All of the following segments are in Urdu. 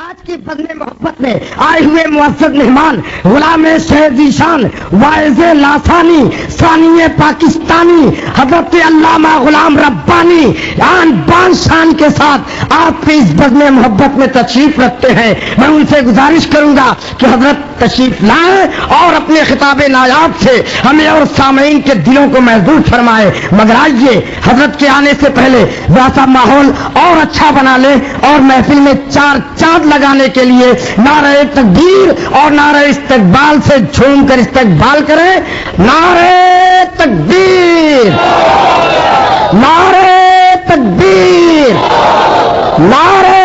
آج کی بزم محبت میں آئے ہوئے معزز مہمان غلام شہر ذیشان واعظ لاسانی ثانی پاکستانی حضرت علامہ غلام ربانی آن بان شان کے ساتھ آپ کی اس بزم محبت میں تشریف رکھتے ہیں. میں ان سے گزارش کروں گا کہ حضرت تشریف لائیں اور اپنے خطاب نایاب سے ہمیں اور سامعین کے دلوں کو محظوظ فرمائے. مگر آئیے حضرت کے آنے سے پہلے ویسا ماحول اور اچھا بنا لیں اور محفل میں چار چاند لگانے کے لیے نعرہ تکبیر اور نعرہ استقبال سے جھوم کر استقبال کریں. نعرہ تکبیر، نعرہ تکبیر، نعرہ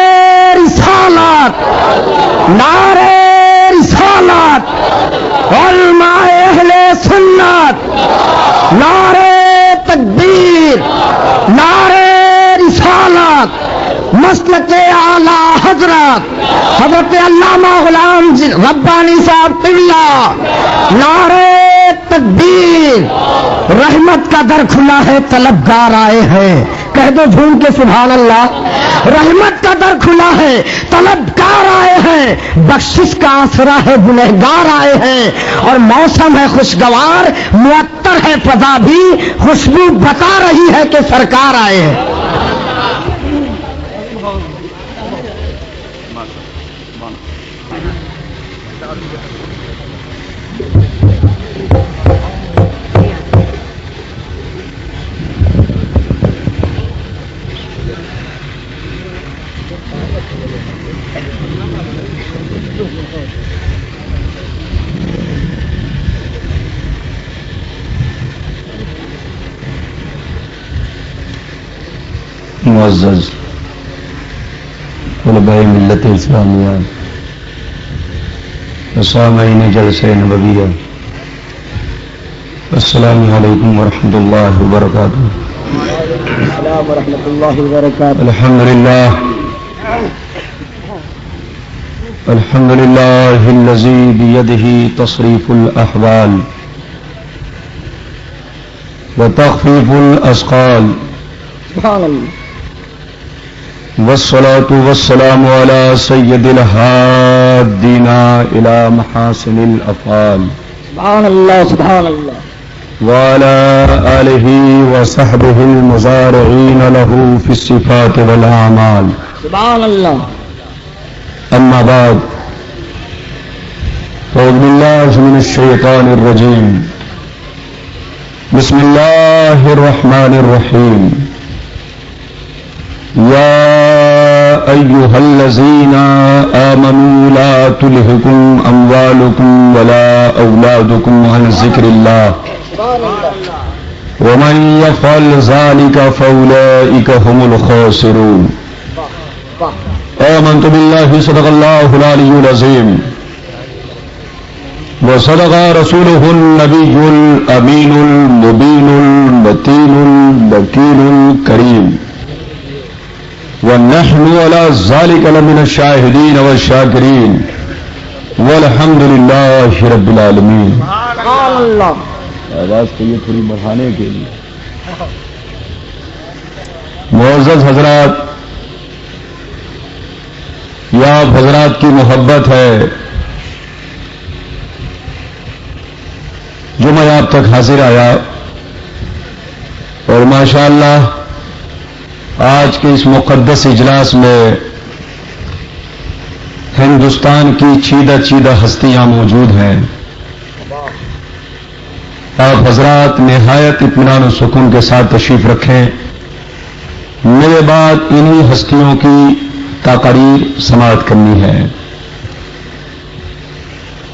رسالت، نعرہ رسالت، علماء اہل سنت، نعرہ تکبیر، نعرہ رسالت، مسلک اعلی حضرت حضرت علامہ غلام ربانی صاحب قبلہ، نعرہ تکبیر. رحمت کا در کھلا ہے طلبگار آئے ہیں، کہہ دو جھوم کے سبحان اللہ. رحمت کا در کھلا ہے طلبگار آئے ہیں، بخشش کا آسرا ہے گنہگار آئے ہیں، اور موسم ہے خوشگوار، معطر ہے فضا بھی، خوشبو بتا رہی ہے کہ سرکار آئے ہیں. معزز علماء ملت اسلامیہ، سامعین جلسہ نبویہ، السلام علیکم ورحمۃ اللہ وبرکاتہ. السلام ورحمۃ اللہ وبرکاتہ. الحمد للہ الذی بیدہ تصریف الاحوال وتخفیف الاسقال، سبحان اللہ. والصلاة والسلام على سید الہادین الى محاسن الافعال، سبحان اللہ سبحان اللہ. وعلى آلہ وصحبہ المزارعین له فی الصفات والاعمال، سبحان اللہ. اما بعد، اعوذ باللہ من الشیطان الرجیم، بسم اللہ الرحمن الرحیم. یا ایہا الذین آمنوا لا تلہکم اموالکم ولا اولادکم عن ذکر اللہ ومن یفعل ذلک فاولئک هم الخاسرون. آمنت باللہ صدق اللہ العلی العظیم وصدق رسولہ النبی الامین المبین المتین الوکیل الکریم، ونحن على ذلك لمن الشاهدين والشاكرين والحمد لله رب العالمين. سبحان اللہ. آواز کو یہ تھوڑی بڑھانے کے لیے معزز حضرات، یہ آپ حضرات کی محبت ہے جو میں آپ تک حاضر آیا، اور ماشاءاللہ آج کے اس مقدس اجلاس میں ہندوستان کی چیدہ چیدہ ہستیاں موجود ہیں. آپ حضرات نہایت اطمینان و سکون کے ساتھ تشریف رکھیں. میرے بعد انہی ہستیوں کی تقریر سماعت کرنی ہے.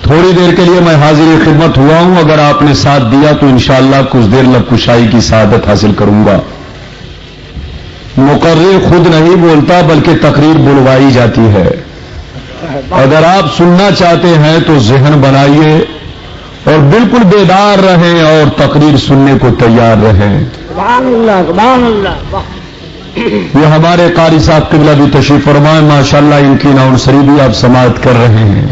تھوڑی دیر کے لیے میں حاضر خدمت ہوا ہوں، اگر آپ نے ساتھ دیا تو انشاءاللہ کچھ دیر لب کشائی کی سعادت حاصل کروں گا. مقرر خود نہیں بولتا بلکہ تقریر بلوائی جاتی ہے. اگر آپ سننا چاہتے ہیں تو ذہن بنائیے اور بالکل بیدار رہیں اور تقریر سننے کو تیار رہیں. سبحان اللہ سبحان اللہ. یہ ہمارے قاری صاحب قبلہ بھی تشریف فرمائے، ماشاءاللہ ان کی ناؤنسری بھی آپ سماعت کر رہے ہیں.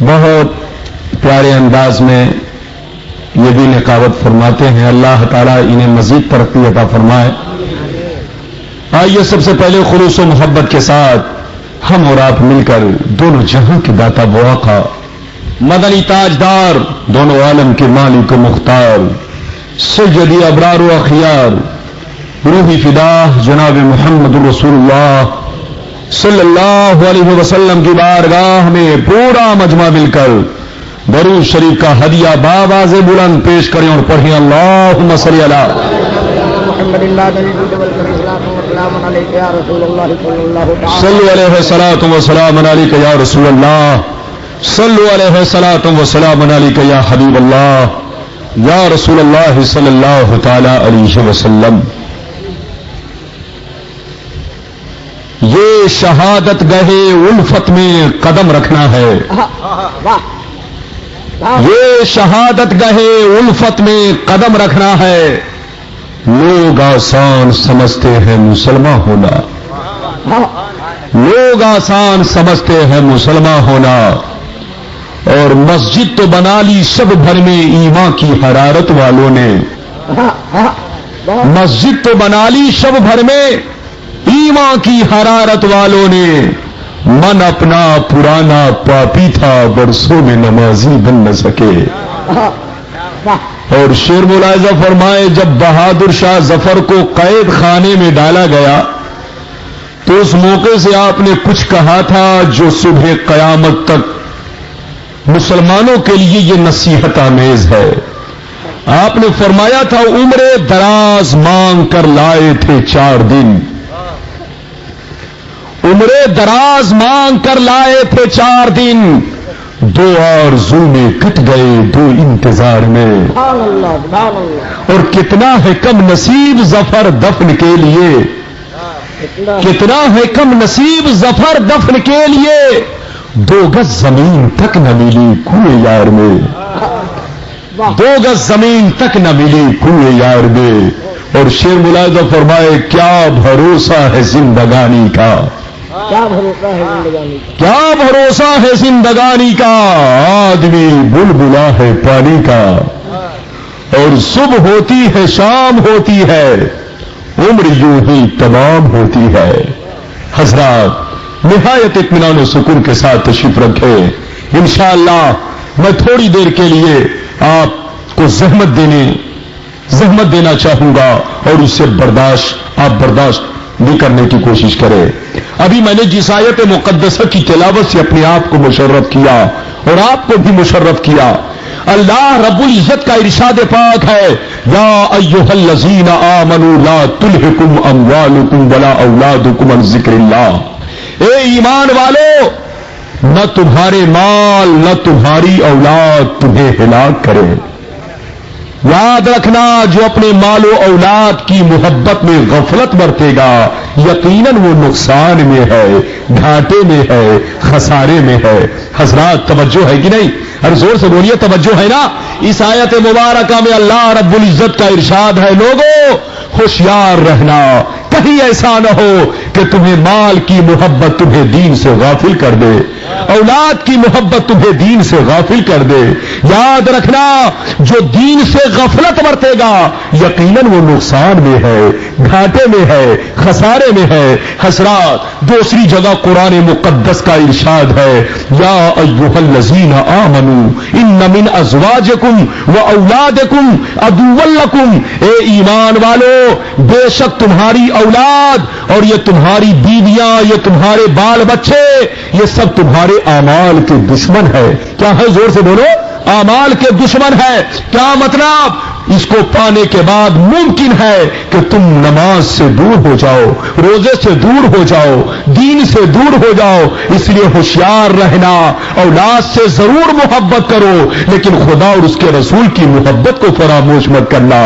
بہت پیارے انداز میں یہ بھی نقابت فرماتے ہیں. اللہ تعالیٰ انہیں مزید ترقی عطا فرمائے. آئیے سب سے پہلے خلوص و محبت کے ساتھ ہم اور آپ مل کر دونوں جہاں کے داتا وہ آقا مدنی تاجدار دونوں عالم کے مالک و مختار سیدی ابرار و اخیار روحی فدا جناب محمد رسول اللہ صلی اللہ علیہ وسلم کی بارگاہ میں پورا مجمع مل کر درود شریف کا ہدیہ بآواز بلند پیش کریں اور پڑھیں اللہم صلی علی محمد صلو علیہ الصلوۃ والسلام علیک یا رسول اللہ صلو علیہ الصلوۃ والسلام علیک یا حبیب اللہ یا رسول اللہ صلی اللہ تعالی علیہ وسلم. یہ شہادت گہے الفت میں قدم رکھنا ہے. یہ شہادت گہے الفت میں قدم رکھنا ہے. لوگ آسان سمجھتے ہیں مسلمان ہونا. لوگ آسان سمجھتے ہیں مسلمان ہونا. اور مسجد تو بنا لی شب بھر میں ایمان کی حرارت والوں نے. مسجد تو بنا لی شب بھر میں ایمان کی حرارت والوں نے. من اپنا پرانا پاپی تھا برسوں میں نمازی بن نہ سکے. اور شیر ملاحظہ فرمائے جب بہادر شاہ ظفر کو قید خانے میں ڈالا گیا تو اس موقع سے آپ نے کچھ کہا تھا جو صبح قیامت تک مسلمانوں کے لیے یہ نصیحت آمیز ہے. آپ نے فرمایا تھا عمر دراز مانگ کر لائے تھے 4 دن. عمر دراز مانگ کر لائے تھے 4 دن. 2 آرزو میں کٹ گئے 2 انتظار میں. اور کتنا ہے کم نصیب ظفر دفن کے لیے. کتنا ہے کم نصیب ظفر دفن کے لیے. 2 گز زمین تک نہ ملی کنویں یار میں. 2 گز زمین تک نہ ملی کنویں یار میں. اور شیر ملاحظہ فرمائے کیا بھروسہ ہے زندگانی کا. کیا بھروسہ ہے زندگانی کا. کیا بھروسہ ہے زندگانی کا. آدمی بلبلا ہے پانی کا. اور صبح ہوتی ہے شام ہوتی ہے عمر یوں ہی تمام ہوتی ہے. حضرات نہایت اطمینان و سکون کے ساتھ تشریف رکھے. انشاءاللہ میں تھوڑی دیر کے لیے آپ کو زحمت دینا چاہوں گا اور اس سے آپ برداشت بھی کرنے کی کوشش کریں. ابھی میں نے جس آیت مقدسہ کی تلاوت سے اپنے آپ کو مشرف کیا اور آپ کو بھی مشرف کیا. اللہ رب العزت کا ارشاد پاک ہے یا ایھا الذین آمنوا لا تلھکم اموالکم ولا اولادکم عن ذکر اللہ. اے ایمان والو نہ تمہارے مال نہ تمہاری اولاد تمہیں ہلاک کرے. یاد رکھنا جو اپنے مال و اولاد کی محبت میں غفلت برتے گا یقیناً وہ نقصان میں ہے, گھاٹے میں ہے, خسارے میں ہے. حضرات توجہ ہے کہ نہیں؟ ہر زور سے بولیے توجہ ہے نا. اس آیت مبارکہ میں اللہ رب العزت کا ارشاد ہے لوگوں ہوشیار رہنا کہیں ایسا نہ ہو کہ تمہیں مال کی محبت تمہیں دین سے غافل کر دے, اولاد کی محبت تمہیں دین سے غافل کر دے. یاد رکھنا جو دین سے غفلت برتے گا یقیناً وہ نقصان میں ہے, گھاٹے میں ہے, خسارے میں ہے. حضرات دوسری جگہ قرآن مقدس کا ارشاد ہے یا ایھا الذین آمنوا ان من ازواجکم واولادکم عدوا لکم. اے ایمان والو بے شک تمہاری اولاد اور یہ تمہاری بیویاں یہ تمہارے بال بچے یہ سب تمہارے اعمال کے دشمن ہے. کیا ہے زور سے بولو. اعمال کے دشمن ہے. کیا مطلب؟ اس کو پانے کے بعد ممکن ہے کہ تم نماز سے دور ہو جاؤ, روزے سے دور ہو جاؤ, دین سے دور ہو جاؤ. اس لیے ہوشیار رہنا. اولاد سے ضرور محبت کرو لیکن خدا اور اس کے رسول کی محبت کو فراموش مت کرنا.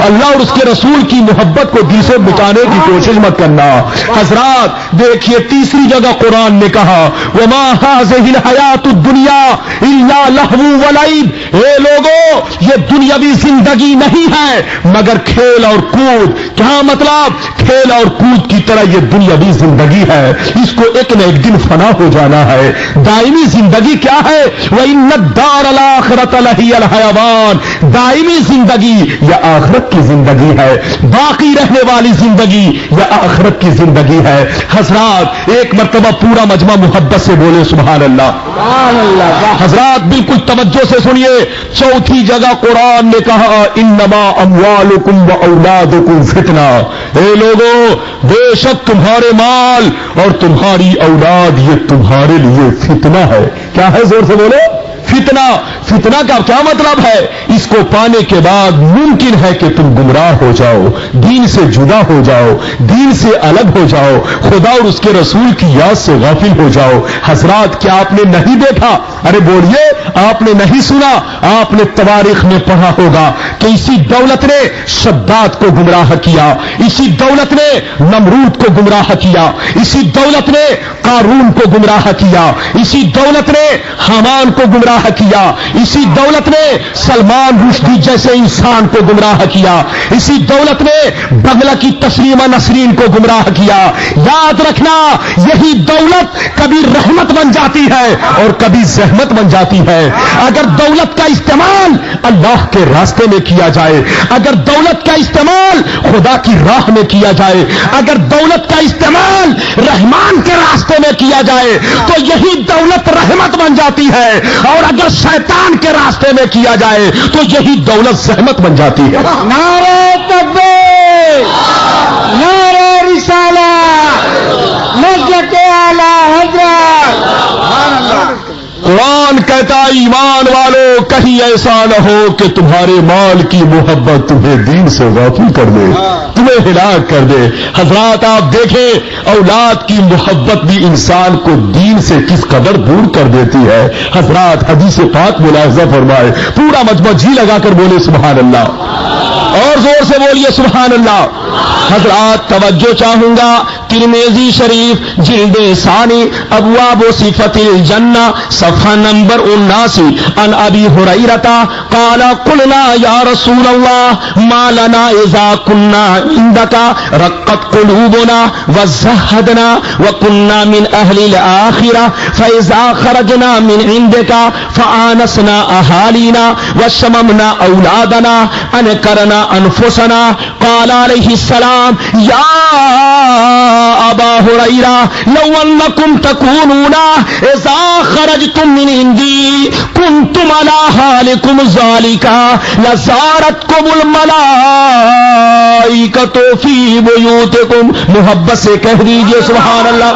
اللہ اور اس کے رسول کی محبت کو دل سے مٹانے کی کوشش مت کرنا. حضرات دیکھیے تیسری جگہ قرآن نے کہا وما هذه الحیات الدنیا الا لهو ولعب. اے لوگوں یہ دنیاوی زندگی باقی نہیں ہے مگر کھیل اور کود. کیا مطلب؟ کھیل اور کود کی طرح یہ دنیاوی زندگی ہے, اس کو ایک نہ ایک دن فنا ہو جانا ہے. دائمی زندگی کیا ہے؟ وَإِنَّ الدَّارَ الْآخِرَةَ لَهِيَ الْحَيَوَانُ. دائمی زندگی یا آخرت کی زندگی ہے, باقی رہنے والی زندگی یا آخرت کی زندگی ہے. حضرات ایک مرتبہ پورا مجمع محبت سے بولے سبحان اللہ. حضرات بالکل توجہ سے سنیے. چوتھی جگہ قرآن نے کہا انما اموالکم و اولادکم فتنہ. اے لوگوں, بے شک تمہارے مال اور تمہاری اولاد یہ تمہارے لیے فتنہ ہے. کیا ہے؟ زور سے بولو. فتنہ. فتنہ کا کیا مطلب ہے؟ اس کو پانے کے بعد ممکن ہے کہ تم گمراہ ہو جاؤ, دین سے جدا ہو جاؤ, دین سے الگ ہو جاؤ, خدا اور اس کے رسول کی یاد سے غافل ہو جاؤ. حضرات کیا آپ نے نہیں دیکھا؟ ارے بولیے, آپ نے نہیں سنا؟ آپ نے تواریخ میں پڑھا ہوگا کہ اسی دولت نے شداد کو گمراہ کیا, اسی دولت نے نمرود کو گمراہ کیا, اسی دولت نے قارون کو گمراہ کیا, اسی دولت نے حامان کو گمراہ کیا, اسی دولت نے سلمان رشدی جیسے انسان کو گمراہ کیا, اسی دولت نے بغلہ کی تسلیمہ نسرین کو گمراہ کیا. یاد رکھنا, یہی دولت کبھی رحمت بن جاتی ہے اور کبھی زحمت بن جاتی ہے. اگر دولت کا استعمال اللہ کے راستے میں کیا جائے, اگر دولت کا استعمال خدا کی راہ میں کیا جائے, اگر دولت کا استعمال رحمان کے راستے میں کیا جائے تو یہی دولت رحمت بن جاتی ہے, اور اگر شیطان کے راستے میں کیا جائے تو یہی دولت زحمت بن جاتی ہے. نعرہ تکبیر, نعرہ رسالت, مسلک اعلی حضرت. قرآن کہتا ایمان والو کہیں ایسا نہ ہو کہ تمہارے مال کی محبت تمہیں دین سے غافل کر دے, تمہیں ہلاک کر دے. حضرات آپ دیکھیں اولاد کی محبت بھی انسان کو دین سے کس قدر دور کر دیتی ہے. حضرات حدیث پاک ملاحظہ فرمائے, پورا مجمع جی لگا کر بولے سبحان اللہ, اور زور سے بولیے سبحان اللہ. حضرات توجہ چاہوں گا, ترمذی شریف جلد ثانی ابواب صفت الجنہ صفحہ نمبر 79 ان ابی ہریرہ قال قلنا یا رسول اللہ ما لنا اذا كنا عندك رقت قلوبنا وزهدنا وكنا من اهل الاخره فاذا خرجنا من عندك فآنسنا اهالينا وشممنا اولادنا انكرنا انفسنا. قال عليه السلام یا ابا ہریرہ لو انکم تکونون اذا خرجتم من عندی کنتم علی حالکم ذالک لزارتکم الملائکۃ فی بیوتکم. محبت سے کہہ دیجئے سبحان اللہ.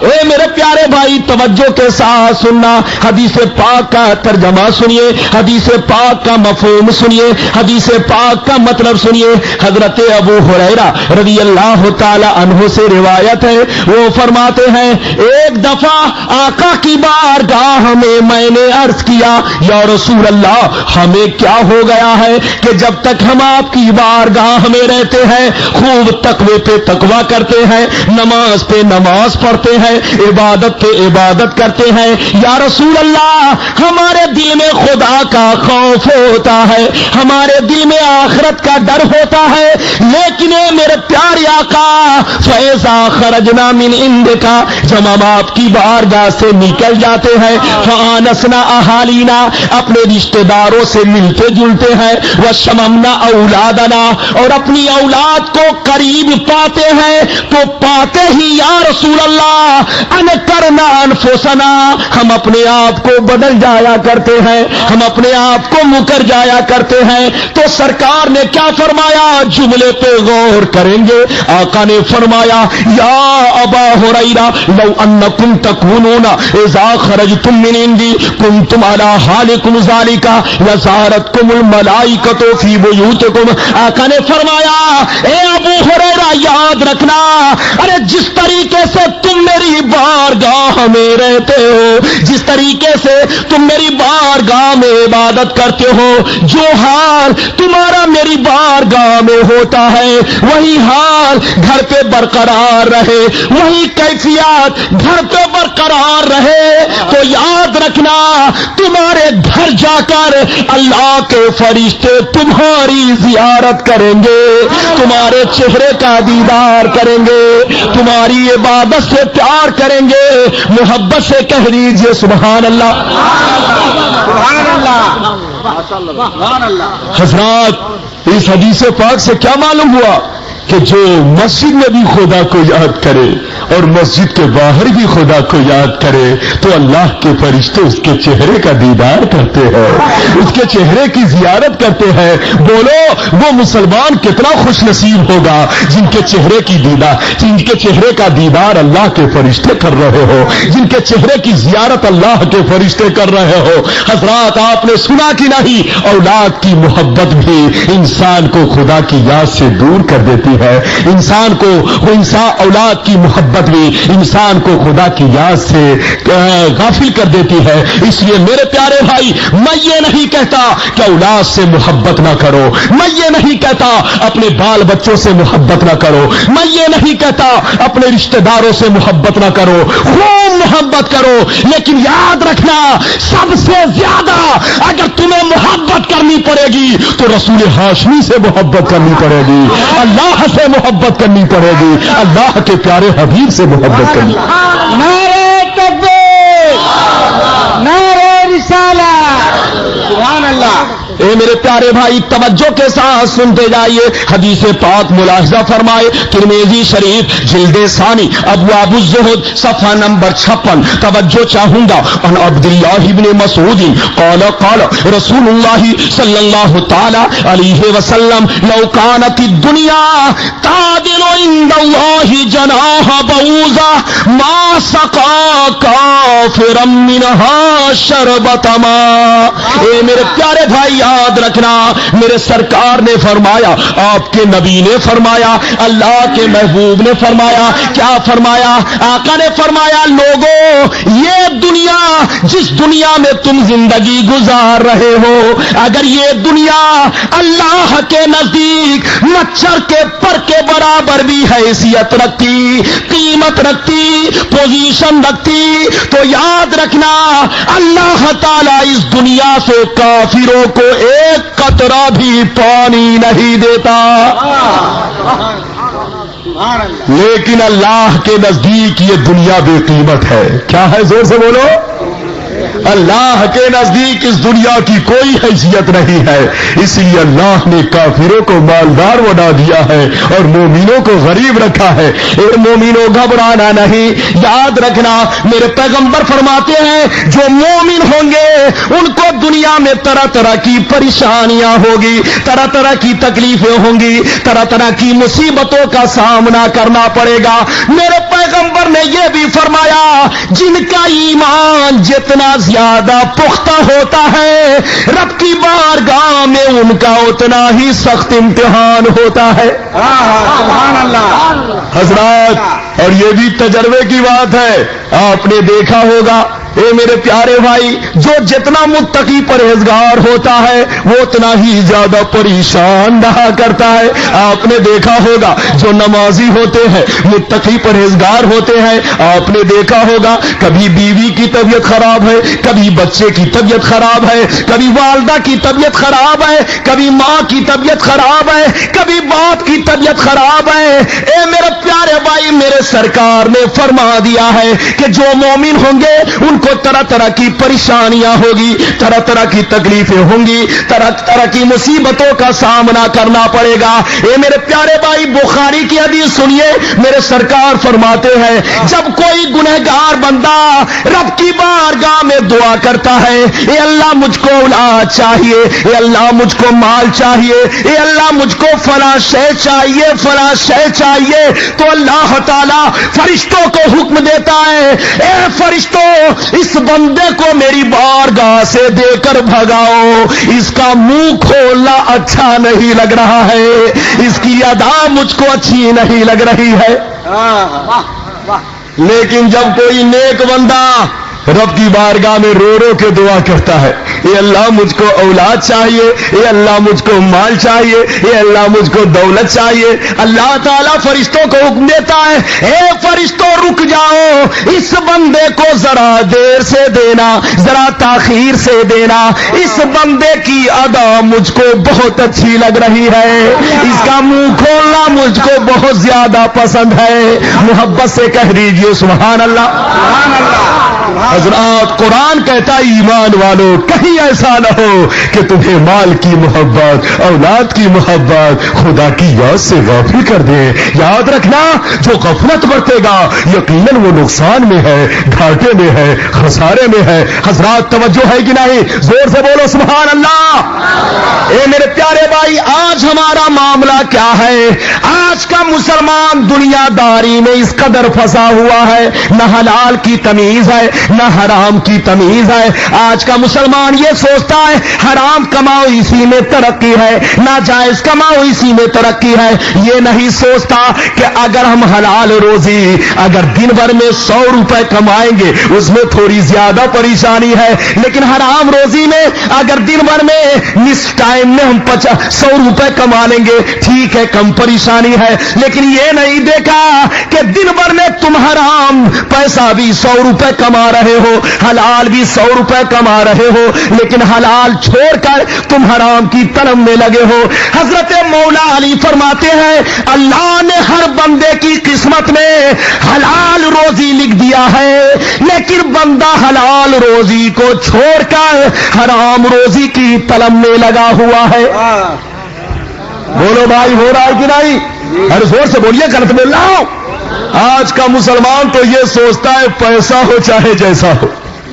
اے میرے پیارے بھائی توجہ کے ساتھ سننا, حدیث پاک کا ترجمہ سنیے, حدیث پاک کا مفہوم سنیے, حدیث پاک کا مطلب سنیے. حضرت ابو ہریرہ رضی اللہ تعالی عنہ سے روایت ہے, وہ فرماتے ہیں ایک دفعہ آقا کی بارگاہ میں نے عرض کیا یا رسول اللہ ہمیں کیا ہو گیا ہے کہ جب تک ہم آپ کی بارگاہ میں رہتے ہیں خوب تقوی پہ تقوی کرتے ہیں, نماز پہ نماز پڑھتے ہیں, عبادت پہ عبادت کرتے ہیں, یا رسول اللہ ہمارے دل میں خدا کا خوف ہوتا ہے, ہمارے دل میں آخرت کا ڈر ہوتا ہے, لیکن اے میرے پیارے آقا فیضا خرجنا من عندک, جب ہم آپ کی بارگاہ سے نکل جاتے ہیں فآنسنا اہالینا, اپنے رشتہ داروں سے ملتے جلتے ہیں, وشممنا اولادنا, اور اپنی اولاد کو قریب پاتے ہیں تو پاتے ہی یا رسول اللہ انکرنا انفسنا, ہم اپنے آپ کو بدل جایا کرتے ہیں, ہم اپنے آپ کو مکر جایا کرتے ہیں. تو سرکار نے کیا فرمایا, جملے پہ غور کریں گے. آقا نے فرمایا یا ابا ہریرہ لو انکم تکونون اذا خرجتم من عندی کنتم علی حالکم ذالک لزارتکم الملائکۃ فی بیوتکم. آقا نے فرمایا اے ابو ہریرہ یاد رکھنا, ارے جس طریقے سے تم میری بارگاہ بارگاہ میں رہتے ہو، جس طریقے سے تم میری بارگاہ میں عبادت کرتے ہو، جو حال تمہارا میری بارگاہ میں ہوتا ہے وہی حال گھر پہ برقرار رہے، وہی کیفیت گھر پہ برقرار رہے، تو یاد رکھنا تمہارے گھر جا کر اللہ کے فرشتے تمہاری زیارت کریں گے، تمہارے چہرے کا دیدار کریں گے، تمہاری عبادت سے پیار کریں گے، محبت سے کہہ دیجیے سبحان اللہ، سبحان اللہ، سبحان اللہ۔ حضرات اس حدیث پاک سے کیا معلوم ہوا کہ جو مسجد میں بھی خدا کو یاد کرے اور مسجد کے باہر بھی خدا کو یاد کرے تو اللہ کے فرشتے اس کے چہرے کا دیدار کرتے ہیں، اس کے چہرے کی زیارت کرتے ہیں۔ بولو وہ مسلمان کتنا خوش نصیب ہوگا جن کے چہرے کی دیدار، جن کے چہرے کا دیدار اللہ کے فرشتے کر رہے ہو، جن کے چہرے کی زیارت اللہ کے فرشتے کر رہے ہو۔ حضرات آپ نے سنا کہ نہیں، اولاد کی محبت بھی انسان کو خدا کی یاد سے دور کر دیتی ہے، انسان کو وہ اولاد کی محبت بھی انسان کو خدا کی یاد سے غافل کر دیتی ہے۔ اس لیے میرے پیارے بھائی، میں یہ نہیں کہتا کہ اولاد سے محبت نہ کرو، میں یہ نہیں کہتا اپنے بال بچوں سے محبت نہ کرو، میں یہ نہیں کہتا اپنے رشتہ داروں سے محبت نہ کرو، خوب محبت کرو، لیکن یاد رکھنا سب سے زیادہ اگر تمہیں محبت کرنی پڑے گی تو رسول ہاشمی سے محبت کرنی پڑے گی، اللہ سے محبت کرنی پڑے گی، اللہ کے پیارے حبیب سے محبت کرنی۔ نعرہ تکبیر، نعرہ رسالت، سبحان اللہ۔ اے میرے پیارے بھائی توجہ کے ساتھ سنتے جائیے، حدیث پاک ملاحظہ فرمائے، ترمذی شریف جلد ثانی ابواب الزہد صفحہ نمبر 56۔ توجہ چاہوں گا، ان عبداللہ بن مسعود قال قال رسول اللہ صلی اللہ تعالی علیہ وسلم لو کانت الدنیا تعدل عند اللہ جناح بعوضہ ما سقا کافرا منها شربۃ ماء۔ اے میرے پیارے بھائی یاد رکھنا، میرے سرکار نے فرمایا، آپ کے نبی نے فرمایا، اللہ کے محبوب نے فرمایا، کیا فرمایا؟ آقا نے فرمایا لوگوں یہ دنیا، جس دنیا میں تم زندگی گزار رہے ہو، اگر یہ دنیا اللہ کے نزدیک مچھر کے پر کے برابر بھی حیثیت رکھتی، قیمت رکھتی، پوزیشن رکھتی، تو یاد رکھنا اللہ تعالیٰ اس دنیا سے کافروں کو ایک قطرہ بھی پانی نہیں دیتا، لیکن اللہ کے نزدیک یہ دنیا بے قیمت ہے۔ کیا ہے؟ زور سے بولو۔ اللہ کے نزدیک اس دنیا کی کوئی حیثیت نہیں ہے، اس لیے اللہ نے کافروں کو مالدار بنا دیا ہے اور مومنوں کو غریب رکھا ہے۔ اے مومنوں گھبرانا نہیں، یاد رکھنا میرے پیغمبر فرماتے ہیں جو مومن ہوں گے ان کو دنیا میں طرح طرح کی پریشانیاں ہوگی، طرح طرح کی تکلیفیں ہوں گی، طرح طرح کی مصیبتوں کا سامنا کرنا پڑے گا۔ میرے پیغمبر نے یہ بھی فرمایا جن کا ایمان جتنا زیادہ پختہ ہوتا ہے رب کی بارگاہ میں ان کا اتنا ہی سخت امتحان ہوتا ہے۔ سبحان اللہ۔ حضرات اور یہ بھی تجربے کی بات ہے، آپ نے دیکھا ہوگا اے میرے پیارے بھائی، جو جتنا متقی پرہیزگار ہوتا ہے وہ اتنا ہی زیادہ پریشان رہا کرتا ہے۔ آپ نے دیکھا ہوگا جو نمازی ہوتے ہیں، متقی پرہیزگار ہوتے ہیں، آپ نے دیکھا ہوگا کبھی بیوی کی طبیعت خراب ہے، کبھی بچے کی طبیعت خراب ہے، کبھی والدہ کی طبیعت خراب ہے، کبھی ماں کی طبیعت خراب ہے، کبھی باپ کی طبیعت خراب ہے۔ اے میرے پیارے بھائی، میرے سرکار نے فرما دیا ہے کہ جو مومن ہوں گے ان کو طرح طرح کی پریشانیاں ہوگی، طرح طرح کی تکلیفیں ہوں گی، طرح طرح کی مصیبتوں کا سامنا کرنا پڑے گا۔ اے میرے پیارے بھائی بخاری کی حدیث سنیے، میرے سرکار فرماتے ہیں جب کوئی گنہگار بندہ رب کی بارگاہ میں دعا کرتا ہے، اے اللہ مجھ کو اولاد چاہیے، اے اللہ مجھ کو مال چاہیے، اے اللہ مجھ کو فلاں شے چاہیے، فلاں شے چاہیے، تو اللہ تعالیٰ فرشتوں کو حکم دیتا ہے اے فرشتوں اس بندے کو میری بارگاہ سے دے کر بھگاؤ، اس کا منہ کھولنا اچھا نہیں لگ رہا ہے، اس کی ادا مجھ کو اچھی نہیں لگ رہی ہے۔ لیکن جب کوئی نیک بندہ رب کی بارگاہ میں رو رو کے دعا کرتا ہے، اے اللہ مجھ کو اولاد چاہیے، اے اللہ مجھ کو مال چاہیے، اے اللہ مجھ کو دولت چاہیے، اللہ تعالیٰ فرشتوں کو حکم دیتا ہے، اے فرشتوں رک جاؤ، اس بندے کو ذرا دیر سے دینا، ذرا تاخیر سے دینا، اس بندے کی ادا مجھ کو بہت اچھی لگ رہی ہے، اس کا منہ کھولنا مجھ کو بہت زیادہ پسند ہے، محبت سے کہہ دیجئے سبحان اللہ۔ سبحان اللہ۔ حضرات قرآن کہتا ہے ایمان والو کہیں ایسا نہ ہو کہ تمہیں مال کی محبت، اولاد کی محبت خدا کی یاد سے غافل کر دے۔ یاد رکھنا جو غفلت برتے گا یقیناً وہ نقصان میں ہے، گھاٹے میں ہے، خسارے میں ہے۔ حضرات توجہ ہے کہ نہیں؟ زور سے بولو سبحان اللہ۔ اے میرے پیارے بھائی، آج ہمارا معاملہ کیا ہے؟ آج کا مسلمان دنیا داری میں اس قدر پھنسا ہوا ہے، نہ حلال کی تمیز ہے نہ حرام کی تمیز ہے۔ آج کا مسلمان یہ سوچتا ہے حرام کماؤ اسی میں ترقی ہے، ناجائز کماؤ اسی میں ترقی ہے، یہ نہیں سوچتا کہ اگر ہم حلال روزی اگر دن بھر میں 100 روپے کمائیں گے اس میں تھوڑی زیادہ پریشانی ہے، لیکن حرام روزی میں اگر دن بھر میں نصف ٹائم میں ہم 100 روپے کما لیں گے ٹھیک ہے، کم پریشانی ہے، لیکن یہ نہیں دیکھا کہ دن بھر میں تم حرام پیسہ بھی 100 روپے کما رہے ہو، حلال بھی 100 روپے کما رہے ہو، لیکن حلال چھوڑ کر تم حرام کی طلب میں لگے ہو۔ حضرت مولا علی فرماتے ہیں اللہ نے ہر بندے کی قسمت میں حلال روزی لکھ دیا ہے، لیکن بندہ حلال روزی کو چھوڑ کر حرام روزی کی طلب میں لگا ہوا ہے۔ بولو بھائی ہو رہا ہے کہ نہیں؟ ہر زور سے بولیے، غلط بول رہا ہوں؟ آج کا مسلمان تو یہ سوچتا ہے پیسہ ہو چاہے جیسا ہو۔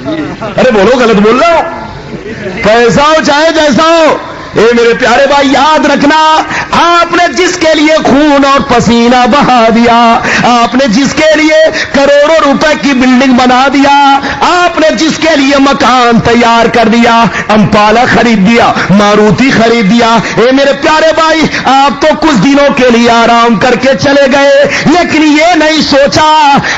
ارے بولو، غلط بول رہا ہوں؟ پیسہ ہو چاہے جیسا ہو۔ اے میرے پیارے بھائی یاد رکھنا، آپ نے جس کے لیے خون اور پسینہ بہا دیا، آپ نے جس کے لیے کروڑوں روپے کی بلڈنگ بنا دیا، آپ نے جس کے لیے مکان تیار کر دیا، امپالا خرید دیا، ماروتی خرید دیا، اے میرے پیارے بھائی آپ تو کچھ دنوں کے لیے آرام کر کے چلے گئے، لیکن یہ نہیں سوچا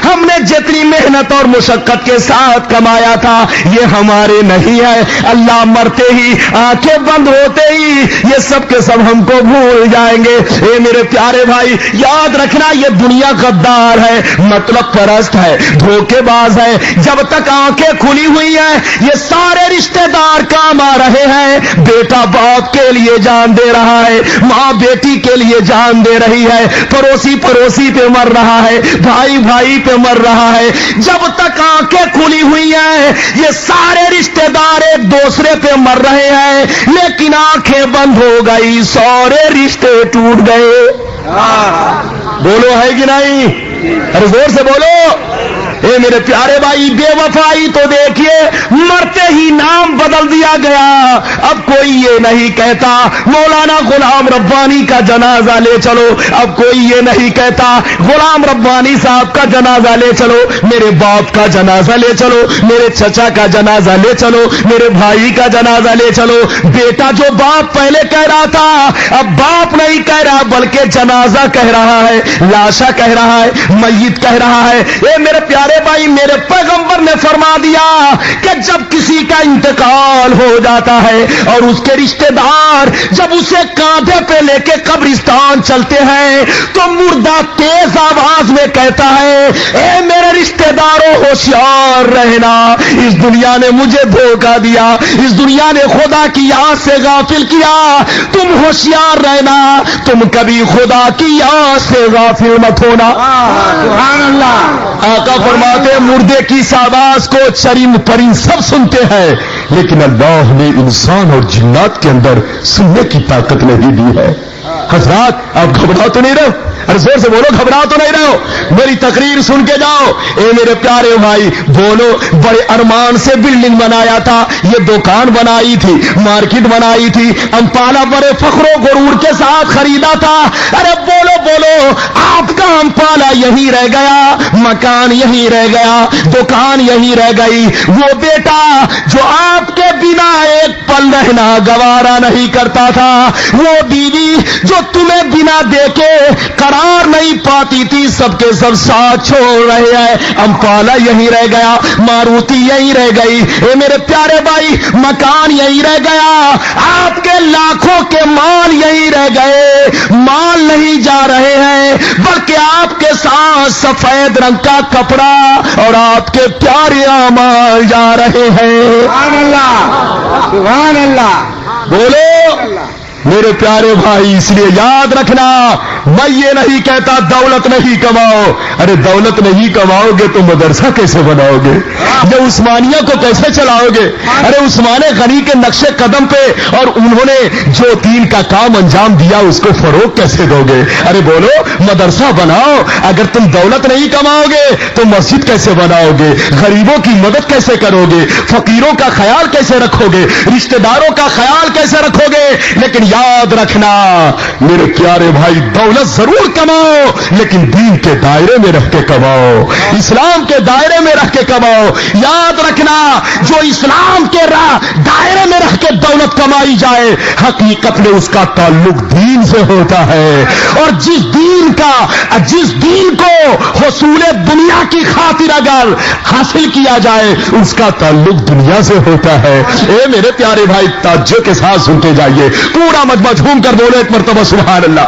ہم نے جتنی محنت اور مشقت کے ساتھ کمایا تھا یہ ہمارے نہیں ہے، اللہ مرتے ہی آنکھیں بند ہوتے یہ سب کے سب ہم کو بھول جائیں گے۔ اے میرے پیارے بھائی یاد رکھنا یہ دنیا غدار ہے، مطلب پرست ہے، دھوکے باز ہے۔ جب تک آنکھیں کھلی ہوئی ہیں یہ سارے رشتہ دار کام آ رہے ہیں، بیٹا باپ کے لیے جان دے رہا ہے، ماں بیٹی کے لیے جان دے رہی ہے، پڑوسی پڑوسی پہ مر رہا ہے، بھائی بھائی پہ مر رہا ہے۔ جب تک آنکھیں کھلی ہوئی ہیں یہ سارے رشتہ دار ایک دوسرے پہ مر رہے ہیں، لیکن آنکھیں بند ہو گئی سارے رشتے ٹوٹ گئے۔ بولو ہے کہ نہیں؟ ارے زور سے بولو۔ اے میرے پیارے بھائی بے وفائی تو دیکھیے مرتے ہی نام بدل دیا گیا، اب کوئی یہ نہیں کہتا مولانا غلام ربانی کا جنازہ لے چلو، اب کوئی یہ نہیں کہتا غلام ربانی صاحب کا جنازہ لے چلو، میرے باپ کا جنازہ لے چلو، میرے چچا کا جنازہ لے چلو، میرے بھائی کا جنازہ لے چلو۔ بیٹا جو باپ پہلے کہہ رہا تھا اب باپ نہیں کہہ رہا بلکہ جنازہ کہہ رہا ہے، لاشا کہہ رہا ہے، میت کہہ رہا ہے۔ اے میرے پیارے بھائی میرے پیغمبر نے فرما دیا کہ جب کسی کا انتقال ہو جاتا ہے اور اس کے رشتہ دار جب اسے کاندھے پہ لے کے قبرستان چلتے ہیں تو مردہ تیز آواز میں کہتا ہے اے میرے رشتہ داروں ہوشیار رہنا، اس دنیا نے مجھے دھوکہ دیا، اس دنیا نے خدا کی یاد سے غافل کیا، تم ہوشیار رہنا، تم کبھی خدا کی یاد سے غافل مت ہونا۔ سبحان اللہ۔ آقا فرماتے ہیں مردے کی آواز کو چرند پرند سب سنتے ہیں، لیکن اللہ نے انسان اور جنات کے اندر سننے کی طاقت نہیں دی ہے۔ حضرات آپ گھبرا تو نہیں رہو، ارے زور سے بولو گھبرا تو نہیں رہو، میری تقریر سن کے جاؤ۔ اے میرے پیارے بھائی بولو، بڑے ارمان سے بلڈنگ بنایا تھا، یہ دکان بنائی تھی، مارکیٹ بنائی تھی، امپالا بڑے فخر و غرور کے ساتھ خریدا تھا، ارے بولو بولو آپ کا امپالا یہی رہ گیا، مکان یہی رہ گیا، دکان یہی رہ گئی، وہ بیٹا جو آپ کے بنا ایک پل رہنا گوارا نہیں کرتا تھا، وہ بیوی جو تمہیں بنا دیکھے قرار نہیں پاتی تھی سب کے سب ساتھ چھوڑ رہے ہیں. امپالا یہیں رہ گیا, ماروتی یہیں رہ گئی. اے میرے پیارے بھائی, مکان یہیں رہ گیا, آپ کے لاکھوں کے مال یہیں رہ گئے. مال نہیں جا رہے ہیں بلکہ آپ کے ساتھ سفید رنگ کا کپڑا اور آپ کے پیارے اعمال جا رہے ہیں. سبحان اللہ, سبحان اللہ. بولو میرے پیارے بھائی, اس لیے یاد رکھنا, میں یہ نہیں کہتا دولت نہیں کماؤ. ارے دولت نہیں کماؤ گے تو مدرسہ کیسے بناؤ گے؟ یہ عثمانیہ کو کیسے چلاؤ گے؟ ارے عثمان غنی کے نقش قدم پہ اور انہوں نے جو دین کا کام انجام دیا اس کو فروغ کیسے دو گے؟ ارے بولو مدرسہ بناؤ. اگر تم دولت نہیں کماؤ گے تو مسجد کیسے بناؤ گے؟ غریبوں کی مدد کیسے کرو گے؟ فقیروں کا خیال کیسے رکھو گے؟ رشتہ داروں کا خیال کیسے رکھو گے؟ لیکن یاد رکھنا میرے پیارے بھائی, دولت ضرور کماؤ لیکن دین کے دائرے میں رہ کے کماؤ, اسلام کے دائرے میں رہ کے کماؤ. یاد رکھنا جو اسلام کے دائرے میں رہ کے دولت کمائی جائے حقیقت میں اس کا تعلق دین سے ہوتا ہے, اور جس دین کو حصول دنیا کی خاطر اگر حاصل کیا جائے اس کا تعلق دنیا سے ہوتا ہے. اے میرے پیارے بھائی, تعجب کے ساتھ سنتے جائیے, پورا مجمع جھوم کر بولو ایک مرتبہ سبحان اللہ.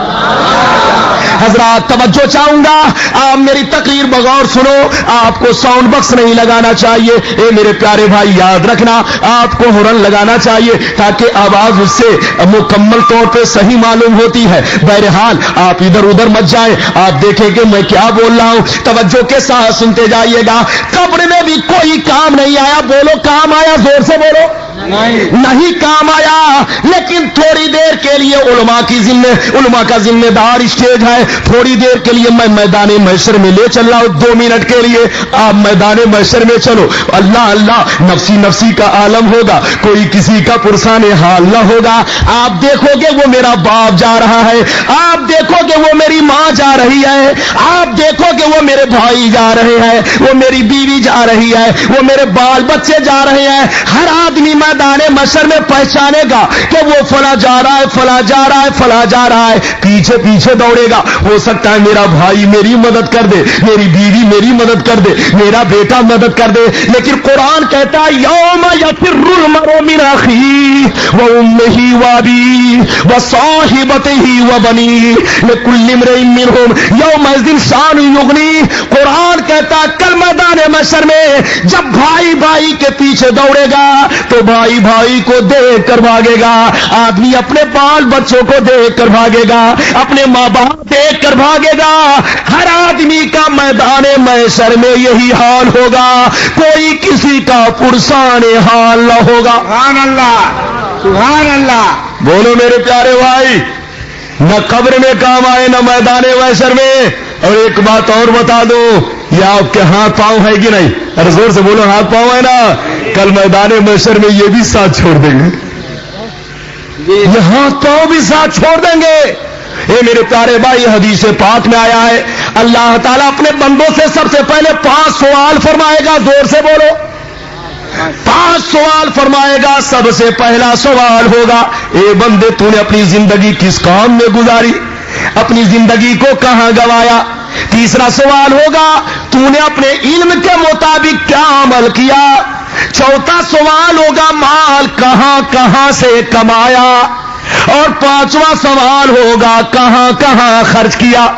حضرات توجہ چاہوں گا, آپ میری تقریر بغور سنو, آپ کو ساؤنڈ باکس نہیں لگانا چاہیے. اے میرے پیارے بھائی یاد رکھنا, آپ کو ہارن لگانا چاہیے تاکہ آواز اس سے مکمل طور پہ صحیح معلوم ہوتی ہے. بہرحال آپ ادھر ادھر مت جائیں, آپ دیکھیں کہ میں کیا بول رہا ہوں, توجہ کے ساتھ سنتے جائیے گا. قبر میں بھی کوئی کام نہیں آیا. بولو کام آیا, زور سے بولو. نہیں کام آیا, لیکن تھوڑی دیر کے لیے علماء کا ذمہ دار اسٹیج ہے. تھوڑی دیر کے لیے میں میدان محشر میں لے چل رہا ہوں, 2 منٹ کے لیے آپ میدان محشر میں چلو. اللہ اللہ نفسی نفسی کا عالم ہوگا, کوئی کسی کا پرسان حال نہ ہوگا. آپ دیکھو گے وہ میرا باپ جا رہا ہے, آپ دیکھو گے وہ میری ماں جا رہی ہے, آپ دیکھو گے وہ میرے بھائی جا رہے ہیں, وہ میری بیوی جا رہی ہے, وہ میرے بال بچے جا رہے ہیں. ہر آدمی میدان محشر میں پہچانے گا کہ وہ فلاں جا رہا ہے, فلاں جا رہا ہے, فلاں جا رہا ہے. پیچھے پیچھے دوڑے گا. ہو سکتا ہے میرا بھائی میری مدد کر دے, میری بیوی میری مدد کر دے, میرا بیٹا مدد کر دے. لیکن قرآن کہتا ہے یوم یفر المرء من اخیہ وامہ وابیہ وصاحبتہ وبنیہ لکل امرئ منہم یومئذ شأن یغنیہ. قرآن کہتا ہے کل میدان محشر میں جب بھائی بھائی کے پیچھے دوڑے گا تو بھائی بھائی کو دیکھ کر بھاگے گا, آدمی اپنے بال بچوں کو دیکھ کر بھاگے گا, اپنے ماں باپ دیکھ کر بھاگے گا. ہر آدمی کا میدان محشر میں یہی حال ہوگا, کوئی کسی کا پرسان حال نہ ہوگا. سبحان اللہ, سبحان اللہ. بولو میرے پیارے بھائی, نہ قبر میں کام آئے نہ میدان محشر میں. اور ایک بات اور بتا دو, یہ آپ کے ہاتھ پاؤں ہے کہ نہیں؟ ارے زور سے بولو, ہاتھ پاؤں ہے نا. کل میدان محشر میں یہ بھی ساتھ چھوڑ دیں گے, یہ ہاتھ پاؤں بھی ساتھ چھوڑ دیں گے. اے میرے پیارے بھائی, حدیث پاک میں آیا ہے اللہ تعالیٰ اپنے بندوں سے سب سے پہلے 5 سوال فرمائے گا. زور سے بولو, 5 سوال فرمائے گا. سب سے پہلا سوال ہوگا, اے بندے تو نے اپنی زندگی کس کام میں گزاری, اپنی زندگی کو کہاں گوایا. تیسرا سوال ہوگا, تو نے اپنے علم کے مطابق کیا عمل کیا. چوتھا سوال ہوگا, مال کہاں کہاں سے کمایا. اور 5واں سوال ہوگا, کہاں کہاں خرچ کیا.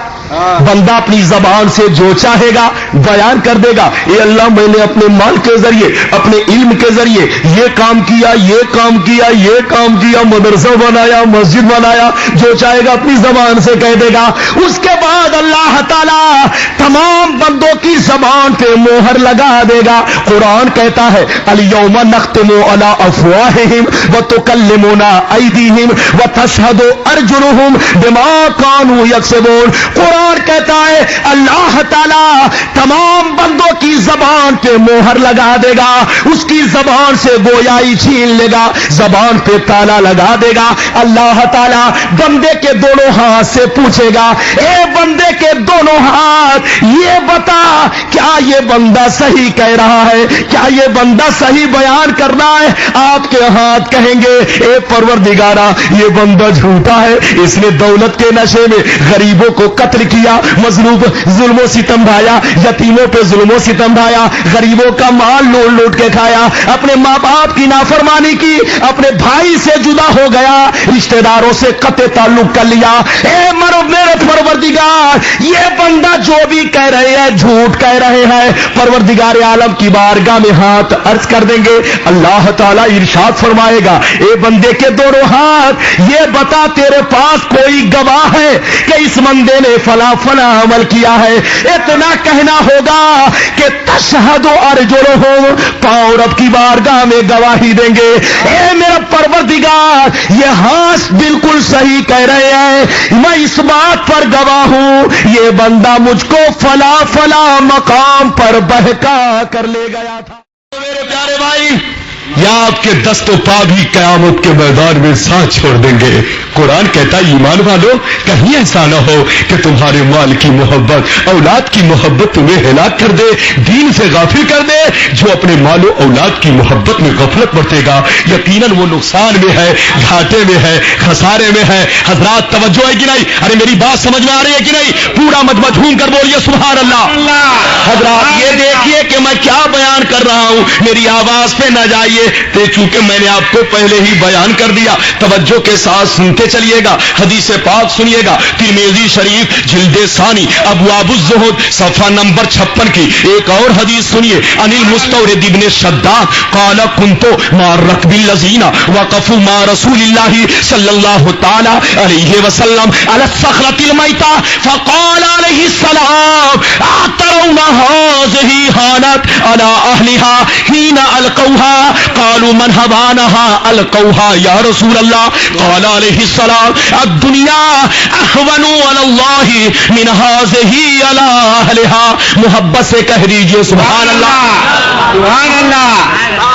بندہ اپنی زبان سے جو چاہے گا بیان کر دے گا, اے اللہ میں نے اپنے مال کے ذریعے, اپنے علم کے ذریعے یہ کام کیا, یہ کام کیا, یہ کام کیا, مدرسہ بنایا, مسجد بنایا. جو چاہے گا اپنی زبان سے کہہ دے گا. اس کے بعد اللہ تعالیٰ تمام بندوں کی زبان پہ مہر لگا دے گا. قرآن کہتا ہے الیوم نختم علی افواہہم وتکلمنا ایدیہم وتشہد ارجلہم بما کانوا یکسبون. قرآن قرآن کہتا ہے اللہ تعالیٰ تمام بندوں کی زبان پہ مہر لگا دے گا، اس کی زبان سے گویائی چھین لے گا، زبان پہ تالا لگا دے گا۔ اللہ تعالیٰ بندے کے دونوں ہاتھ سے پوچھے گا، اے بندے کے دونوں ہاتھ یہ بتا کیا یہ بندہ صحیح کہہ رہا ہے، کیا یہ بندہ صحیح بیان کر رہا ہے؟ آپ کے ہاتھ کہیں گے اے پروردگارا یہ بندہ جھوٹا ہے، اس نے دولت کے نشے میں غریبوں کو قتل کیا، مظلوم ظلم و ستم ڈھایا، یتیموں پہ ظلم و ستم ڈھایا، غریبوں کا مال لوٹ لوٹ کے کھایا، اپنے ماں باپ کی نافرمانی کی، اپنے بھائی سے جدا ہو گیا، رشتہ داروں سے قطع تعلق کر لیا۔ اے میرے پروردگار یہ بندہ جو بھی کہہ رہے ہیں جھوٹ کہہ رہے ہیں۔ پروردگار عالم کی بارگاہ میں ہاتھ عرض کر دیں گے، اللہ تعالیٰ ارشاد فرمائے گا اے بندے کے دونوں ہاتھ یہ بتا تیرے پاس کوئی گواہ ہے کہ اس بندے نے فلاں فلاں عمل کیا ہے؟ اتنا کہنا ہوگا کہ تشہد ارجلہم، پاؤں رب کی بارگاہ میں گواہی دیں گے اے میرا پروردگار یہ ہاتھ بالکل صحیح کہہ رہے ہیں، میں اس بات پر گواہ ہوں یہ بندہ مجھ کو فلاں فلاں مقام پر بہکا کر لے گیا تھا۔ میرے پیارے بھائی یا آپ کے دست و پا بھی قیامت کے میدان میں ساتھ چھوڑ دیں گے۔ قرآن کہتا ہے ایمان والو کہیں ایسا نہ ہو کہ تمہارے مال کی محبت، اولاد کی محبت تمہیں ہلاک کر دے، دین سے غافل کر دے۔ جو اپنے مال و اولاد کی محبت میں غفلت برتے گا یقیناً وہ نقصان میں ہے، گھاٹے میں ہے، خسارے میں ہے۔ حضرات توجہ ہے کہ نہیں؟ ارے میری بات سمجھ میں آ رہی ہے کہ نہیں؟ پورا مجمع جھوم کر بولیے سبحان اللہ۔ حضرات یہ دیکھیے کہ میں کیا بیان کر رہا ہوں، میری آواز پہ نہ جائیے، چونکہ میں نے آپ کو پہلے ہی بیان کر دیا۔ توجہ کے ساتھ سنتے چلیے گا، حدیث پاک سنیے گا، ترمذی شریف جلد ثانی ابواب الزہد صفحہ نمبر 56 کی ایک اور حدیث سنیے۔ ان المستورد ابن شداد قال كنت مع الركب الذين وقفوا مع رسول الله صلى الله تعالى عليه وسلم على الصخرة الميتة فقال عليه السلام أترون هذه هانت على أهلها حين ألقوها؟ قالوا من هبانها ألقوها يا رسول الله؟ قال عليه السلام الدنيا أهون على الله من هذه على أهلها۔ محبت سے کہہ دیجئے سبحان اللہ، سبحان اللہ،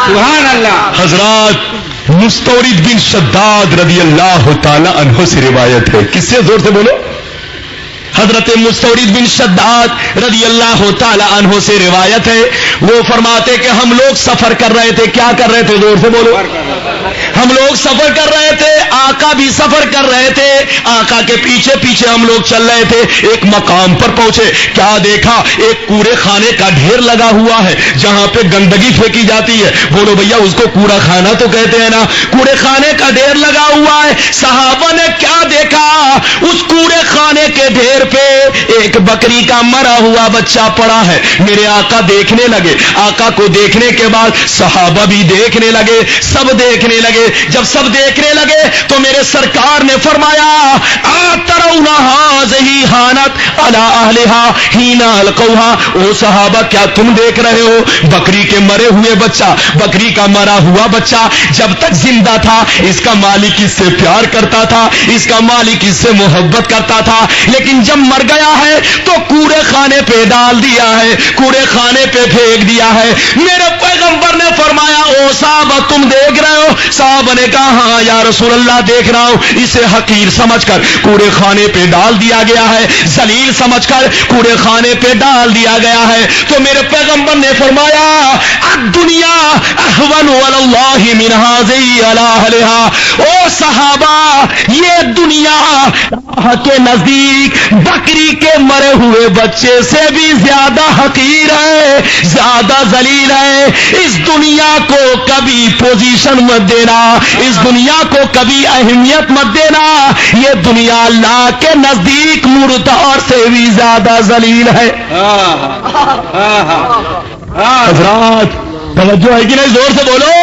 سبحان اللہ۔ حضرات مستورد بن شداد رضی اللہ تعالی عنہ سے روایت ہے، کس سے زور سے بولو؟ حضرت مستورد بن شداد رضی اللہ تعالی عنہ سے روایت ہے، وہ فرماتے کہ ہم لوگ سفر کر رہے تھے۔ کیا کر رہے تھے؟ زور سے بولو۔ ہم لوگ سفر کر رہے تھے، آقا بھی سفر کر رہے تھے، آقا کے پیچھے پیچھے ہم لوگ چل رہے تھے۔ ایک مقام پر پہنچے، کیا دیکھا؟ ایک کوڑے خانے کا ڈھیر لگا ہوا ہے جہاں پہ گندگی پھینکی جاتی ہے۔ بولو بھیا اس کو کوڑا خانہ تو کہتے ہیں نا، کوڑے خانے کا ڈھیر لگا ہوا ہے۔ صحابہ نے کیا دیکھا؟ اس کوڑے خانے کے ڈھیر پہ ایک بکری کا مرا ہوا بچہ پڑا ہے۔ میرے آقا دیکھنے لگے، آقا کو دیکھنے کے بعد صحابہ بھی دیکھنے لگے، سب دیکھنے لگے۔ جب سب دیکھنے لگے تو میرے سرکار نے فرمایا آترون هذه حانت على اهلها حين القوها۔ او صحابہ کیا تم دیکھ رہے ہو بکری کے مرے ہوئے بچہ، بکری کا مرا ہوا بچہ جب تک زندہ تھا اس کا مالک اس سے پیار کرتا تھا، اس کا مالک اس سے محبت کرتا تھا، لیکن جب مر گیا ہے تو کوڑے خانے پہ ڈال دیا ہے، کوڑے خانے پہ پھینک دیا ہے۔ میرے پیغمبر نے فرمایا او صحابہ تم دیکھ رہے ہو؟ صحابہ نے کہا ہاں یا رسول اللہ دیکھ رہا ہوں۔ اسے حقیر سمجھ کر کوڑے خانے پہ ڈال دیا گیا ہے، ذلیل سمجھ کر کوڑے خانے پہ ڈال دیا گیا ہے۔ تو میرے پیغمبر نے فرمایا الدنیا اہون علی اللہ من هذه علی اہلها۔ او صحابہ یہ دنیا اللہ کے نزدیک بکری کے مرے ہوئے بچے سے بھی زیادہ حقیر ہے، زیادہ ذلیل ہے۔ اس دنیا کو کبھی پوزیشن مت دینا، اس دنیا کو کبھی اہمیت مت دینا، یہ دنیا اللہ کے نزدیک مردار سے بھی زیادہ ذلیل ہے۔ حضرات توجہ ہے کہ نہیں؟ زور سے بولو۔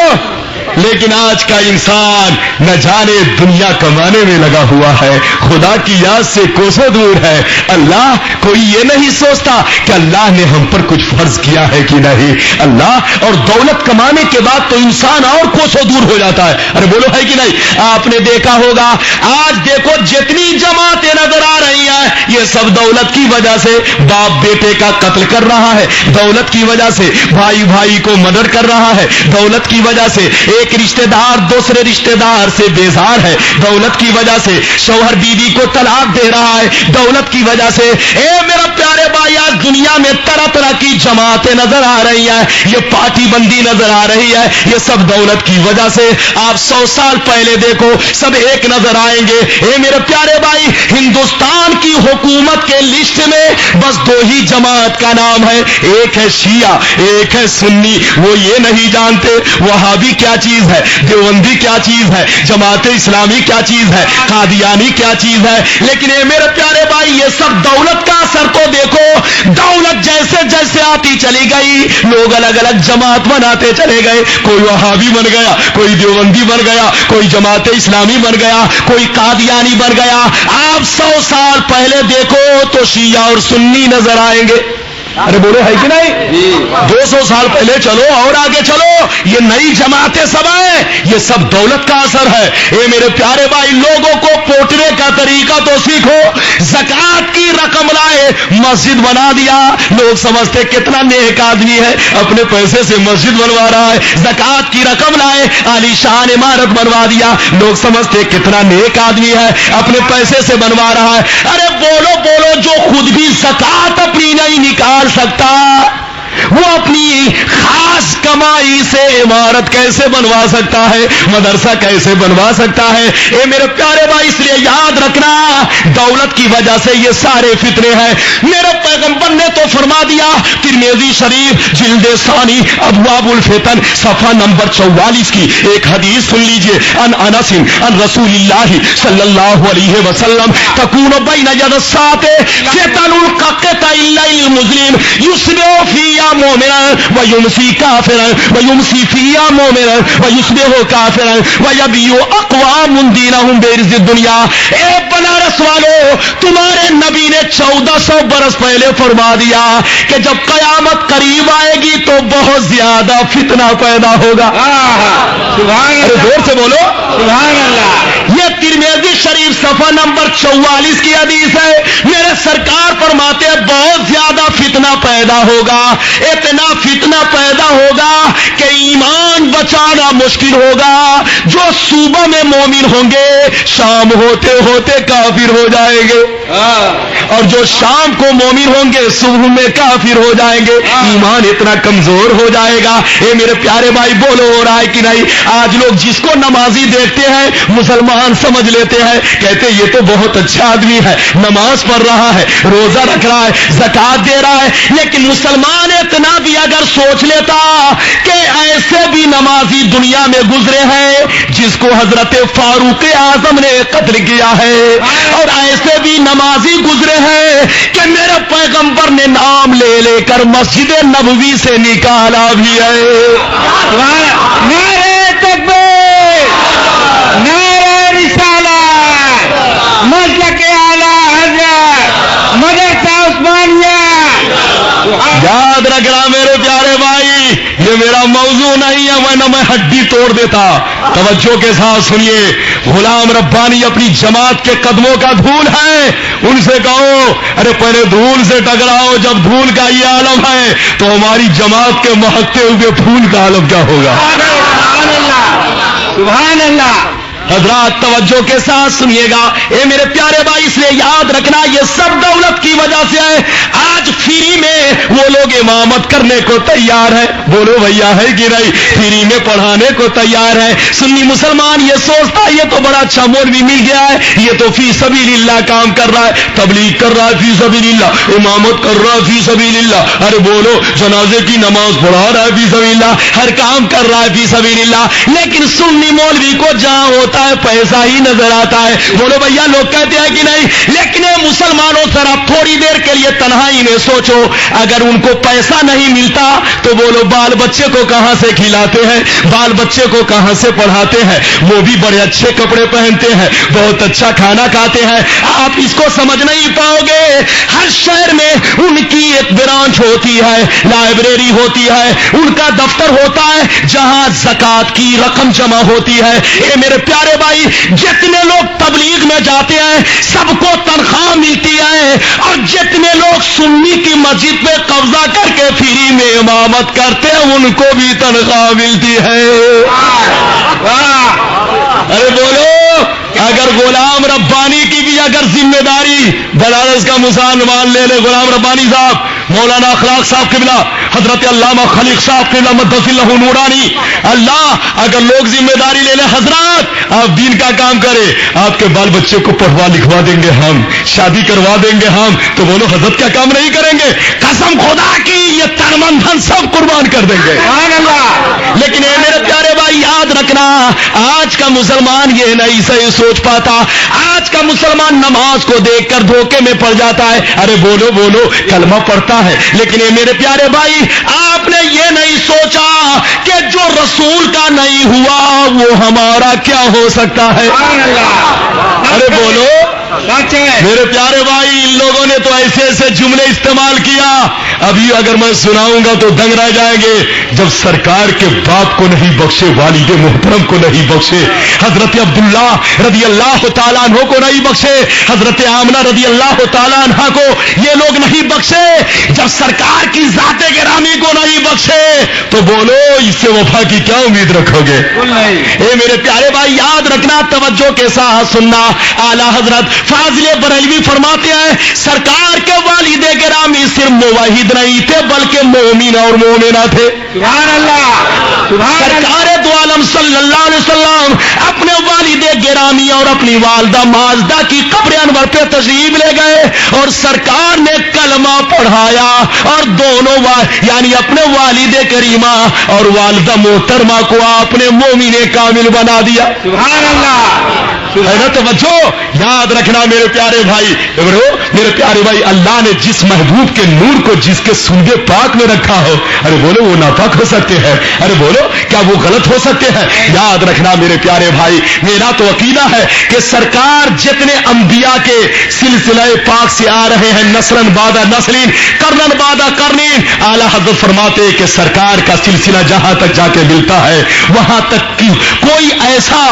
لیکن آج کا انسان نہ جانے دنیا کمانے میں لگا ہوا ہے، خدا کی یاد سے کوسوں دور ہے۔ اللہ کوئی یہ نہیں سوچتا کہ اللہ نے ہم پر کچھ فرض کیا ہے کہ نہیں۔ اللہ اور دولت کمانے کے بعد تو انسان اور کوسوں دور ہو جاتا ہے۔ ارے بولو ہے کہ نہیں؟ آپ نے دیکھا ہوگا آج دیکھو جتنی جماعتیں نظر آ رہی ہیں یہ سب دولت کی وجہ سے باپ بیٹے کا قتل کر رہا ہے، دولت کی وجہ سے بھائی بھائی کو مدد کر رہا ہے، دولت کی وجہ سے ایک رشتہ دار دوسرے رشتہ دار سے بیزار ہے، دولت کی وجہ سے شوہر بیوی کو طلاق دے رہا ہے، دولت کی وجہ سے اے میرا پیارے بھائی آج دنیا میں طرح طرح کی جماعتیں نظر آ رہی ہیں، یہ پارٹی بندی نظر آ رہی ہے، یہ سب دولت کی وجہ سے۔ آپ 100 سال پہلے دیکھو سب ایک نظر آئیں گے۔ اے میرے پیارے بھائی ہندوستان کی حکومت کے لسٹ میں بس 2 ہی جماعت کا نام ہے، ایک ہے شیعہ ایک ہے سنی۔ وہ یہ نہیں جانتے وہابی کیا چیز ہے، دیوبندی کیا چیز ہے، جماعت اسلامی کیا چیز ہے، قادیانی کیا چیز ہے۔ لیکن اے میرے پیارے بھائی یہ سب دولت کا اثر تو دیکھو، دولت جیسے جیسے آتی چلی گئی لوگ الگ الگ جماعت بناتے چلے گئے، کوئی وہابی بن گیا، کوئی دیوبندی بن گیا، کوئی جماعت اسلامی بن گیا، کوئی قادیانی بن گیا۔ آپ 100 سال پہلے دیکھو تو شیعہ اور سنی نظر آئیں گے۔ ارے بولو ہے کہ نہیں؟ 200 سال پہلے چلو اور آگے چلو، یہ نئی جماعتیں سب ہیں، یہ سب دولت کا اثر ہے۔ اے میرے پیارے بھائی لوگوں کو پوٹنے کا طریقہ تو سیکھو، زکات کی رقم لائے مسجد بنا دیا، لوگ سمجھتے کتنا نیک آدمی ہے، اپنے پیسے سے مسجد بنوا رہا ہے۔ زکات کی رقم لائے عالی شان عمارت بنوا دیا، لوگ سمجھتے کتنا نیک آدمی ہے، اپنے پیسے سے بنوا رہا ہے۔ ارے بولو بولو جو خود بھی زکات اپنی نہیں نکال سکتا وہ اپنی خاص کمائی سے عمارت کیسے بنوا سکتا ہے، مدرسہ کیسے بنوا سکتا ہے؟ اے میرے پیارے بھائی اس لیے یاد رکھنا دولت کی وجہ سے یہ سارے فتنے ہیں۔ میرے پیغمبر نے تو فرما دیا، ترمذی شریف جلد ثانی ابواب الفتن صفحہ نمبر 44 کی ایک حدیث سن لیجئے، ان انس ان رسول اللہ صلی اللہ علیہ وسلم تکون بین ید الساعۃ فتن القطع الا المسلم یصبح فی مومنا ویمسی کافرا ویمسی فی مومنا ویصبح کافرا ویبیع اقوام دینہم بعرض الدنیا۔ اے بنارس والو تمہارے نبی نے 1400 برس پہلے فرما دیا کہ جب قیامت قریب آئے گی تو بہت زیادہ فتنہ پیدا ہوگا۔ ارے زور سے بولو سبحان اللہ۔ یہ ترمذی شریف صفحہ نمبر 44 کی حدیث ہے۔ میرے سرکار فرماتے ہیں بہت زیادہ فتنہ پیدا ہوگا، اتنا فتنہ پیدا ہوگا کہ ایمان بچانا مشکل ہوگا۔ جو صبح میں مومن ہوں گے شام ہوتے ہوتے کافر ہو جائیں گے، اور جو شام کو مومن ہوں گے صبح میں کافر ہو جائیں گے۔ ایمان اتنا کمزور ہو جائے گا۔ اے میرے پیارے بھائی بولو ہو رہا ہے کہ نہیں؟ آج لوگ جس کو نمازی دیکھتے ہیں مسلمان سمجھ لیتے ہیں، کہتے یہ تو بہت اچھا آدمی ہے، نماز پڑھ رہا ہے، روزہ رکھ رہا ہے، زکات دے رہا ہے۔ لیکن مسلمان اتنا بھی اگر سوچ لیتا کہ ایسے بھی نمازی دنیا میں گزرے ہیں جس کو حضرت فاروق اعظم نے قتل کیا ہے، اور ایسے بھی نمازی گزرے ہیں کہ میرے پیغمبر نے نام لے لے کر مسجد نبوی سے نکالا بھی ہے۔ نعرہ تکبیر، نعرہ رسالت، مسلک اعلیٰ حضرت، مدرسہ عثمانیہ۔ یاد رکھنا میرے پیارے بھائی یہ میرا موضوع نہیں ہے ورنہ میں ہڈی توڑ دیتا۔ توجہ کے ساتھ سنیے، غلام ربانی اپنی جماعت کے قدموں کا دھول ہے، ان سے کہو ارے پہلے دھول سے ٹکراؤ، جب دھول کا یہ عالم ہے تو ہماری جماعت کے مہکتے ہوئے پھول کا عالم کیا ہوگا؟ سبحان اللہ، سبحان اللہ۔ حضرات توجہ کے ساتھ سنیے گا، اے میرے پیارے بھائی اس لیے یاد رکھنا یہ سب دولت کی وجہ سے ہے۔ آج فری میں وہ لوگ امامت کرنے کو تیار ہے، بولو بھیا ہے کہ نہیں؟ فری میں پڑھانے کو تیار ہے۔ سنی مسلمان یہ سوچتا ہے یہ تو بڑا اچھا مولوی مل گیا ہے، یہ تو فی سبیل اللہ کام کر رہا ہے، تبلیغ کر رہا ہے فی سبیل اللہ، امامت کر رہا ہے فی سبیل اللہ، ارے بولو جنازے کی نماز پڑھا رہا ہے فی سبیل اللہ، ہر کام کر رہا ہے فی سبیل اللہ۔ لیکن سنی مولوی کو جہاں ہوتا ہوتا ہے پیسہ ہی نظر آتا ہے. بولو بھیا لوگ کہتے ہیں کہ نہیں, لیکن مسلمانوں سر آپ تھوڑی دیر کے لیے تنہائی میں سوچو, اگر ان کو پیسہ نہیں ملتا تو بولو بال بچے کو کہاں سے کھلاتے ہیں, بال بچے کو کہاں سے پڑھاتے ہیں, وہ بھی بڑے اچھے کپڑے پہنتے ہیں, بہت اچھا کھانا کھاتے ہیں. آپ اس کو سمجھ نہیں پاؤ گے. ہر شہر میں ان کی ایک برانچ ہوتی ہے, لائبریری ہوتی ہے, ان کا دفتر ہوتا ہے جہاں زکات کی رقم جمع ہوتی ہے. اے میرے پیارے بھائی, جتنے لوگ تبلیغ میں جاتے ہیں سب کو تنخواہ ملتی ہے, اور جتنے لوگ سنی کی مسجد پہ قبضہ کر کے فری میں امامت کرتے ہیں ان کو بھی تنخواہ ملتی ہے. ارے بولو, اگر غلام ربانی کی بھی اگر ذمہ داری, بنارس کا مسلمان لے لے, غلام ربانی صاحب, مولانا اخلاق صاحب قبلہ, حضرت علامہ خلیق صاحب قبلہ مدث اللہ نورانی, اللہ اگر لوگ ذمہ داری لے لیں, حضرات آپ دین کا کام کرے, آپ کے بال بچے کو پڑھوا لکھوا دیں گے ہم, شادی کروا دیں گے ہم, تو بولو حضرت کیا کام نہیں کریں گے؟ قسم خدا کی یہ تن من دھن سب قربان کر دیں گے. لیکن اے میرے پیارے بھائی یاد رکھنا, آج کا مسلمان یہ نہیں صحیح سوچ پاتا. آج کا مسلمان نماز کو دیکھ کر دھوکے میں پڑ جاتا ہے. ارے بولو بولو کلمہ پڑھتا ہے, لیکن اے میرے پیارے بھائی آپ نے یہ نہیں سوچا کہ جو رسول کا نہیں ہوا وہ ہمارا کیا ہو سکتا ہے. ارے بولو میرے پیارے بھائی, ان لوگوں نے تو ایسے ایسے جملے استعمال کیا, ابھی اگر میں سناؤں گا تو دنگ رہ جائیں گے. جب سرکار کے باپ کو نہیں بخشے, والد محترم کو نہیں بخشے, حضرت عبداللہ رضی اللہ تعالیٰ عنہ کو نہیں بخشے, حضرت آمنہ رضی اللہ تعالیٰ عنہ کو یہ لوگ نہیں بخشے, جب سرکار کی ذات گرامی کو نہیں بخشے تو بولو اس سے وفا کی کیا امید رکھو گے؟ اے میرے پیارے بھائی یاد رکھنا, توجہ کے ساتھ سننا. اعلیٰ حضرت فاضل بریلوی فرماتے ہیں سرکار کے والد گرامی صرف موحد نہیں تھے بلکہ مومن اور مومنہ تھے. سبحان اللہ, سرکار دو عالم صلی اللہ علیہ وسلم اپنے والد گرامی اور اپنی والدہ ماجدہ کی قبر انور پہ تشریف لے گئے اور سرکار نے کلمہ پڑھایا اور دونوں یعنی اپنے والد کریمہ اور والدہ محترمہ کو آپ نے مومن کامل بنا دیا. سبحان اللہ. توجہ یاد رکھنا میرے پیارے بھائی, میرے پیارے بھائی, اللہ نے جس محبوب کے نور کو جس کے سنگے پاک میں رکھا ہو, ارے بولو وہ ناپاک ہو سکتے ہیں؟ ارے بولو کیا وہ غلط ہو سکتے ہیں؟ یاد رکھنا میرے پیارے بھائی, میرا تو عقیدہ ہے کہ سرکار جتنے انبیاء کے سلسلہ پاک سے آ رہے ہیں, نسلن بعد نسلین, کرنن بعد کرنین, اعلیٰ حضرت فرماتے کہ سرکار کا سلسلہ جہاں تک جا کے ملتا ہے وہاں تک کی کوئی ایسا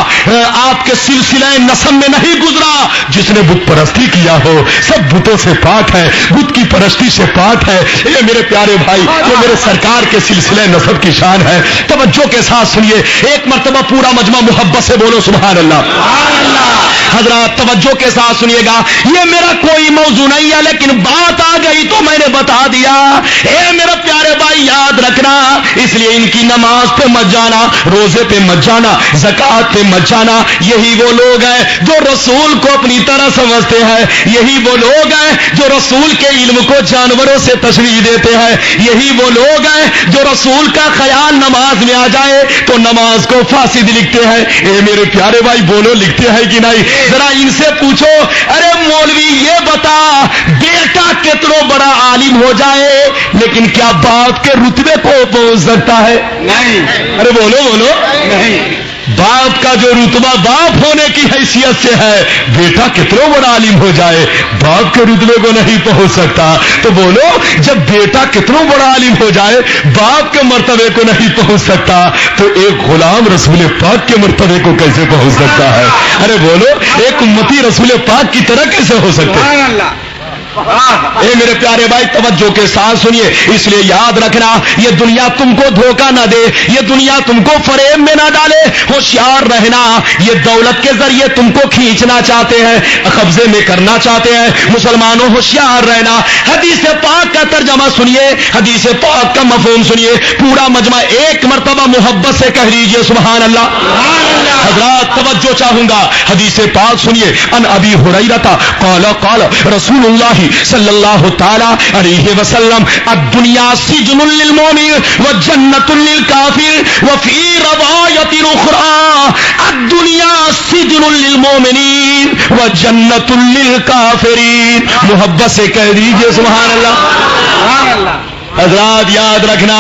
آپ کے سلسلہ نسب میں نہیں گزرا جس نے بت پرستی کیا ہو. سب بتوں سے پاک ہے, بت کی پرستی سے پاک ہے. یہ میرے پیارے بھائی جو میرے سرکار کے سلسلہ نسب کی شان ہے. توجہ کے ساتھ سنیے, ایک مرتبہ پورا مجمع محبت سے بولو سبحان اللہ. حضرات توجہ کے ساتھ سنیے گا, یہ میرا کوئی موضوع نہیں ہے لیکن بات آ گئی تو میں نے بتا دیا. اے میرے پیارے بھائی یاد رکھنا, اس لیے ان کی نماز پہ مت جانا, روزے پہ مت جانا, زکات پہ مت جانا. یہی وہ لوگ ہیں جو رسول کو اپنی طرح سمجھتے ہیں, یہی وہ لوگ ہیں جو رسول کے علم کو جانوروں سے تشریح دیتے ہیں, یہی وہ لوگ ہیں جو رسول کا خیال نماز میں آ جائے تو نماز کو فاسد لکھتے ہیں. اے میرے پیارے بھائی بولو لکھتے ہیں کہ نہیں؟ ذرا ان سے پوچھو, ارے مولوی یہ بتا بیٹا کتنا بڑا عالم ہو جائے لیکن کیا باپ کے رتبے کو پہنچ سکتا ہے؟ نہیں. ارے بولو بولو نہیں. باپ کا جو رتبہ باپ ہونے کی حیثیت سے ہے, بیٹا کتنا بڑا عالم ہو جائے باپ کے رتبے کو نہیں پہنچ سکتا. تو بولو جب بیٹا کتنا بڑا عالم ہو جائے باپ کے مرتبے کو نہیں پہنچ سکتا تو ایک غلام رسول پاک کے مرتبے کو کیسے پہنچ سکتا ہے؟ ارے بولو ایک امتی رسول پاک کی طرح کیسے ہو سکتے ہیں؟ اے میرے پیارے بھائی توجہ کے ساتھ سنیے, اس لیے یاد رکھنا یہ دنیا تم کو دھوکہ نہ دے, یہ دنیا تم کو فریب میں نہ ڈالے. ہوشیار رہنا, یہ دولت کے ذریعے تم کو کھینچنا چاہتے ہیں, قبضے میں کرنا چاہتے ہیں. مسلمانوں ہوشیار رہنا. حدیث پاک کا ترجمہ سنیے, حدیث پاک کا مفہوم سنیے. پورا مجمع ایک مرتبہ محبت سے کہہ لیجئے سبحان اللہ. حضرات توجہ چاہوں گا, حدیث پاک سنیے. ان ابی ہریرہ قال قال رسول اللہ صلی اللہ تعالی علیہ وسلم الدنیا سجن للمؤمن وجنۃ للکافر وفی روایت اخرى الدنیا سجن للمومنین و جنت للکافرین. محبت سے کہہ دیجئے سبحان اللہ. سبحان اللہ. حضرات یاد رکھنا،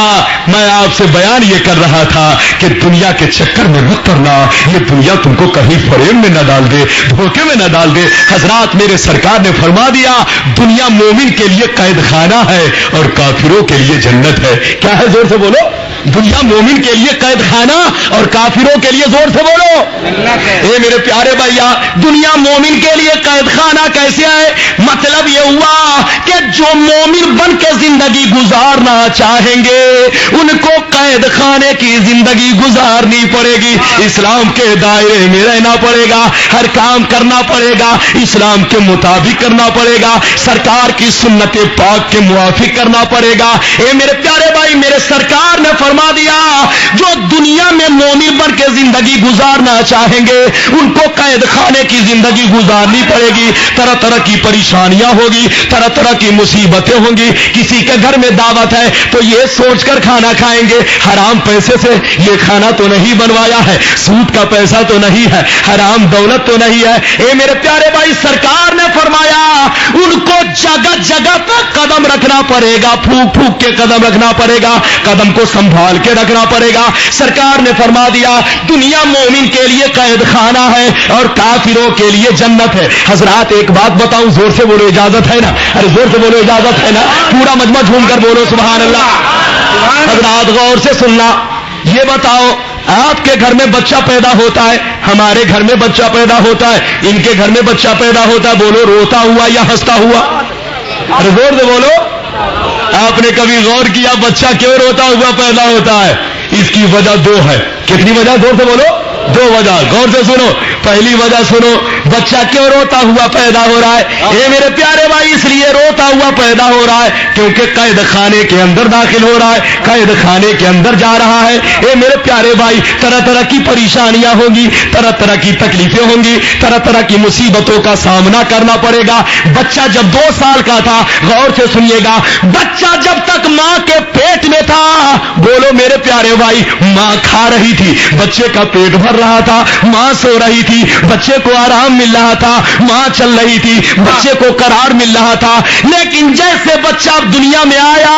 میں آپ سے بیان یہ کر رہا تھا کہ دنیا کے چکر میں مت کرنا. یہ دنیا تم کو کہیں فریب میں نہ ڈال دے، دھوکے میں نہ ڈال دے. حضرات میرے سرکار نے فرما دیا دنیا مومن کے لیے قید خانہ ہے اور کافروں کے لیے جنت ہے. کیا ہے؟ زور سے بولو. دنیا مومن کے لیے قید خانہ اور کافروں کے لیے زور سے بولو. اے میرے پیارے بھائیا، دنیا مومن کے لیے قید خانہ کیسے ہے؟ مطلب یہ ہوا کہ جو مومن بن کے زندگی گزارنا چاہیں گے ان کو قید خانے کی زندگی گزارنی پڑے گی. اسلام کے دائرے میں رہنا پڑے گا، ہر کام کرنا پڑے گا، اسلام کے مطابق کرنا پڑے گا، سرکار کی سنت پاک کے موافق کرنا پڑے گا. اے میرے پیارے بھائی، میرے سرکار نے فرما دیا جو دنیا میں مومن بن کے زندگی گزارنا چاہیں گے ان کو قید خانے کی زندگی گزارنی پڑے گی. طرح طرح کی پریشانیاں ہوگی، طرح طرح کی مصیبتیں ہوں گی. کسی کے گھر میں دعوت ہے تو یہ سوچ کر کھانا کھائیں گے حرام پیسے سے یہ کھانا تو نہیں بنوایا ہے، سود کا پیسہ تو نہیں ہے، حرام دولت تو نہیں ہے. اے میرے پیارے بھائی، سرکار نے فرمایا ان کو جگہ جگہ پر قدم رکھنا پڑے گا، پھونک پھونک کے قدم رکھنا پڑے گا، قدم کو سنبھال کے رکھنا پڑے گا. سرکار نے فرما دیا دنیا مومن کے لیے قید خانہ ہے اور کافروں کے لیے جنت ہے. حضرات ایک بات بتاؤں، زور سے بولو، اجازت ہے نا؟ ارے زور سے بولو، اجازت ہے نا؟ پورا مجمع جھوم کر بولو سبحان اللہ. حضرات غور سے سننا، یہ بتاؤ آپ کے گھر میں بچہ پیدا ہوتا ہے، ہمارے گھر میں بچہ پیدا ہوتا ہے، ان کے گھر میں بچہ پیدا ہوتا ہے، بولو روتا ہوا یا ہنستا ہوا؟ ارے زور سے بولو. آپ نے کبھی غور کیا بچہ کیوں روتا ہوا پیدا ہوتا ہے؟ اس کی وجہ دو ہے. کتنی وجہ؟ زور سے بولو. دو وجہ. غور سے سنو. پہلی وجہ سنو، بچہ کیوں روتا ہوا پیدا ہو رہا ہے؟ اے میرے پیارے بھائی، اس لیے روتا ہوا پیدا ہو رہا ہے کیونکہ قید خانے کے اندر داخل ہو رہا ہے، قید خانے کے اندر جا رہا ہے. اے میرے پیارے بھائی، طرح طرح کی پریشانیاں ہوں گی، طرح طرح کی تکلیفیں ہوں گی، طرح طرح کی مصیبتوں کا سامنا کرنا پڑے گا. بچہ جب 2 سال کا تھا، غور سے سنیے گا، بچہ جب تک ماں کے پیٹ میں تھا، بولو میرے پیارے بھائی، ماں کھا رہی تھی، بچے کا پیٹ بھر رہا تھا، ماں سو رہی تھی، بچے کو آرام مل رہا تھا، ماں چل رہی تھی، بچے کو قرار مل رہا تھا. لیکن جیسے بچہ اب دنیا میں آیا،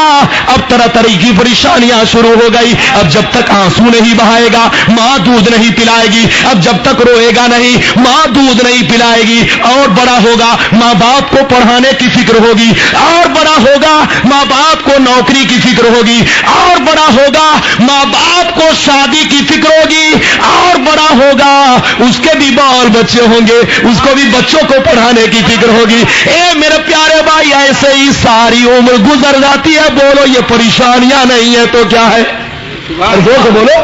اب طرح طرح کی پریشانیاں شروع ہو گئی. اب جب تک آنسو نہیں بہائے گا ماں دودھ نہیں پلائے گی، اب جب تک روئے گا نہیں ماں دودھ نہیں پلائے گی. اور بڑا ہوگا ماں باپ کو پڑھانے کی فکر ہوگی، اور بڑا ہوگا ماں باپ کو نوکری کی فکر ہوگی، اور بڑا ہوگا ماں باپ کو شادی کی فکر ہوگی، اور بڑا ہوگا اس کے بھی بال بچے ہوں گے، اس کو بھی بچوں کو پڑھانے کی فکر ہوگی. اے میرے پیارے بھائی، ایسے ہی ساری عمر گزر جاتی ہے. بولو یہ پریشانیاں نہیں ہے تو کیا ہے؟ زور سے بولو.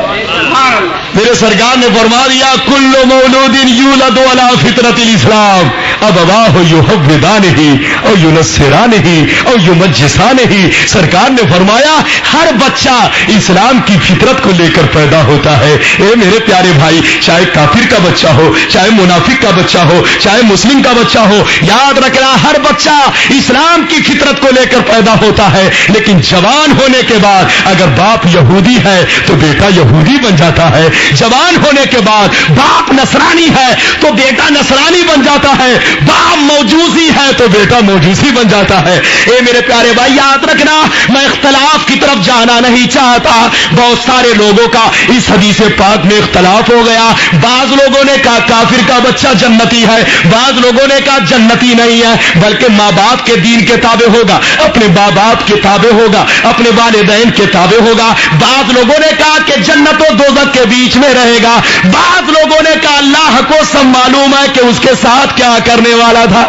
میرے سرکار نے فرما دیا کل مولود یولد علی فطرت الاسلام ابواہ یحودانہ او ینصرانہ او یمجسانہ. سرکار نے فرمایا ہر بچہ اسلام کی فطرت کو لے کر پیدا ہوتا ہے. اے میرے پیارے بھائی، چاہے کافر کا بچہ ہو، چاہے منافق کا بچہ ہو، چاہے مسلم کا بچہ ہو، یاد رکھنا ہر بچہ اسلام کی فطرت کو لے کر پیدا ہوتا ہے. لیکن جوان ہونے کے بعد اگر باپ یہودی ہے تو بیٹا یہودی بن جاتا ہے، جوان ہونے کے بعد باپ نصرانی ہے تو بیٹا نصرانی بن جاتا ہے، باپ موجوسی ہے تو بیٹا موجوسی بن جاتا ہے. اے میرے پیارے بھائی یاد رکھنا، میں اختلاف کی طرف جانا نہیں چاہتا. بہت سارے لوگوں کا اس حدیث پاک میں اختلاف ہو گیا. بعض لوگوں نے کہا کافر کا بچہ جنتی ہے، بعض لوگوں نے کہا جنتی نہیں ہے بلکہ ماں باپ کے دین کے تابع ہوگا، اپنے ماں باپ کے تابع ہوگا، اپنے والدین کے تابع ہوگا. بعض لوگوں نے کہا کہ جنت و دوزخ کے بیچ میں رہے گا. بعض لوگوں نے کہا اللہ کو سب معلوم ہے کہ اس کے ساتھ کیا کرنے والا تھا،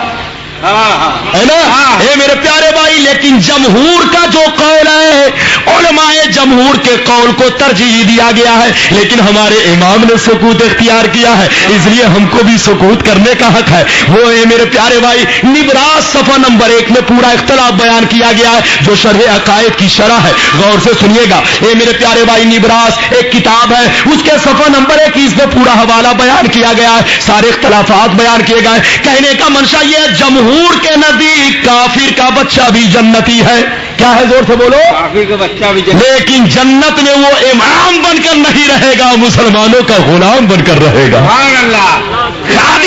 ہے نا؟ اے میرے پیارے بھائی، لیکن جمہور کا جو قول ہے، علماء جمہور کے قول کو ترجیح دیا گیا ہے. لیکن ہمارے امام نے سکوت اختیار کیا ہے، اس لیے ہم کو بھی سکوت کرنے کا حق ہے. وہ اے میرے پیارے بھائی نبراس صفحہ نمبر 1 میں پورا اختلاف بیان کیا گیا ہے جو شرح عقائد کی شرح ہے. غور سے سنیے گا. اے میرے پیارے بھائی نبراس ایک کتاب ہے، اس کے صفحہ نمبر 1 اس میں پورا حوالہ بیان کیا گیا ہے، سارے اختلافات بیان کیے گئے. کہنے کا منشا یہ ہے جمہور کے نزدیک کافر کا بچہ بھی جنتی ہے. کیا ہے؟ زور سے بولو. کافر کا بچہ بھی جنتی، لیکن جنت میں وہ امام بن کر نہیں رہے گا، مسلمانوں کا غلام بن کر رہے گا. سبحان اللہ.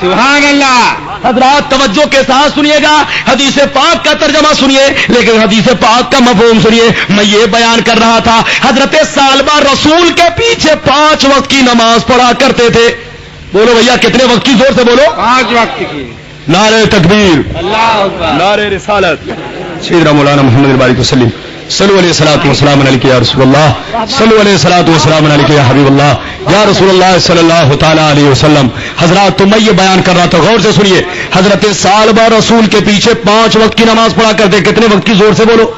سبحان اللہ۔ حضرات توجہ کے ساتھ سنیے گا، حدیث پاک کا ترجمہ سنیے، لیکن حدیث پاک کا مفہوم سنیے۔ میں یہ بیان کر رہا تھا، حضرت ثعلبہ رسول کے پیچھے 5 وقت کی نماز پڑھا کرتے تھے۔ بولو بھیا کتنے وقت کی؟ زور سے بولو۔ 5 وقت کی۔ نعرہ تکبیر، اللہ اکبر، نعرہ رسالت، سیدنا مولانا محمد البارک وسلم، صلو علیہ الصلوۃ والسلام علیک یا رسول اللہ، صلو علیہ الصلوۃ والسلام علیک یا حبیب اللہ، یا رسول اللہ صلی اللہ تعالی علیہ وسلم۔ حضرات تو میں یہ بیان کر رہا تھا، غور سے سنیے۔ حضرت ثعلبہ رسول کے پیچھے 5 وقت کی نماز پڑھا کرتے۔ کتنے وقت کی؟ زور سے بولو۔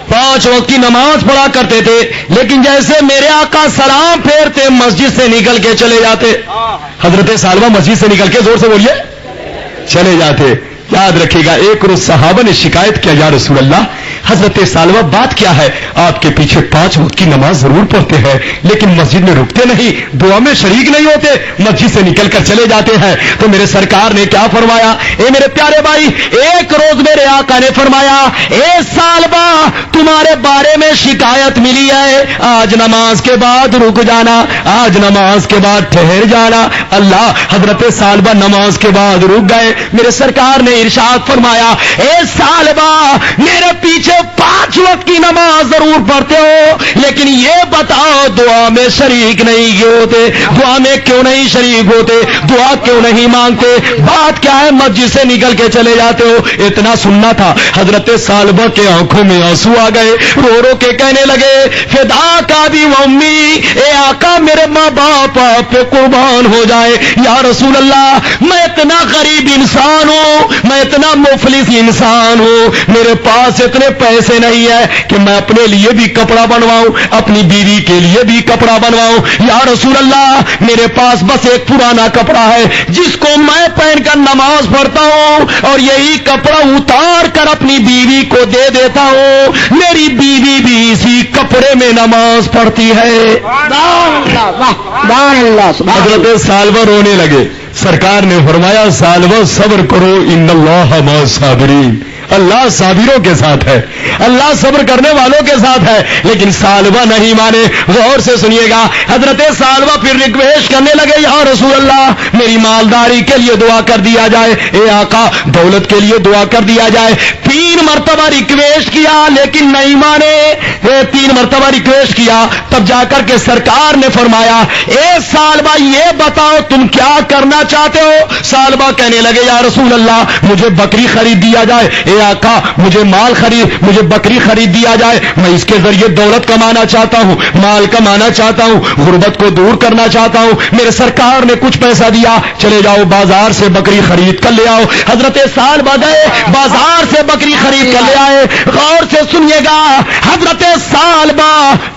5 وقت کی نماز پڑھا کرتے تھے، لیکن جیسے میرے آقا سلام پھیرتے مسجد سے نکل کے چلے جاتے۔ حضرت ثعلبہ مسجد سے نکل کے، زور سے بولیے، چلے جاتے۔ یاد رکھیے گا، ایک روز صحابہ نے شکایت کیا، یا رسول اللہ حضرت ثعلبہ بات کیا ہے؟ آپ کے پیچھے 5 وقت کی نماز ضرور پڑھتے ہیں، لیکن مسجد میں رکتے نہیں، دعا میں شریک نہیں ہوتے، مسجد سے نکل کر چلے جاتے ہیں۔ تو میرے سرکار نے کیا فرمایا؟ اے میرے پیارے بھائی، ایک روز میرے آقا نے فرمایا، اے ثعلبہ تمہارے بارے میں شکایت ملی ہے، آج نماز کے بعد رک جانا، آج نماز کے بعد ٹھہر جانا۔ اللہ، حضرت ثعلبہ نماز کے بعد رک گئے۔ میرے سرکار نے ارشاد فرمایا، اے ثعلبہ میرے پیچھے 5 وقت کی نماز ضرور پڑھتے ہو، لیکن یہ بتاؤ دعا میں شریک نہیں ہوتے، دعا میں کیوں نہیں شریک ہوتے، دعا کیوں نہیں مانگتے؟ بات کیا ہے؟ مسجد سے نکل کے چلے جاتے ہو۔ اتنا سننا تھا، حضرت ثعلبہ کے آنکھوں میں آنسو آ گئے، رو رو کے کہنے لگے، فداک ابی و امی، اے آقا میرے ماں باپ آپ پہ قربان ہو جائے، یا رسول اللہ میں اتنا غریب انسان ہوں، میں اتنا مفلس انسان ہوں، میرے پاس اتنے پیسے نہیں ہے کہ میں اپنے لیے بھی کپڑا بنواؤں، اپنی بیوی کے لیے بھی کپڑا بنواؤں، یا رسول اللہ میرے پاس بس ایک پرانا کپڑا ہے جس کو میں پہن کر نماز پڑھتا ہوں، اور یہی کپڑا اتار کر اپنی بیوی کو دے دیتا ہوں، میری بیوی بھی اسی کپڑے میں نماز پڑھتی ہے۔ حضرت ثعلبہ رونے لگے۔ سرکار نے فرمایا، ثعلبہ صبر کرو، ان اللہ مع الصابرین، اللہ صابروں کے ساتھ ہے، اللہ صبر کرنے والوں کے ساتھ ہے۔ لیکن ثعلبہ نہیں مانے۔ غور سے سنیے گا، حضرت ثعلبہ پھر ریکویسٹ کرنے لگے، یا رسول اللہ میری مالداری کے لیے دعا کر دیا جائے، اے آقا دولت کے لیے دعا کر دیا جائے۔ 3 مرتبہ ریکویسٹ کیا لیکن نہیں مانے، 3 مرتبہ ریکویسٹ کیا، تب جا کر کے سرکار نے فرمایا، اے ثعلبہ یہ بتاؤ تم کیا کرنا چاہتے ہو؟ ثعلبہ کہنے لگے، یا رسول اللہ مجھے بکری خرید دیا جائے، اے آقا مجھے مجھے بکری خرید دیا جائے، میں اس کے ذریعے دولت کمانا چاہتا ہوں، مال کمانا چاہتا ہوں، غربت کو دور کرنا چاہتا ہوں۔ میرے سرکار نے کچھ پیسہ دیا، چلے جاؤ بازار سے بکری خرید کر لے آؤ۔ حضرت ثعلبہ گئے، بازار سے بکری خرید کر لے آئے۔ غور سے سنیے گا، حضرت ثعلبہ،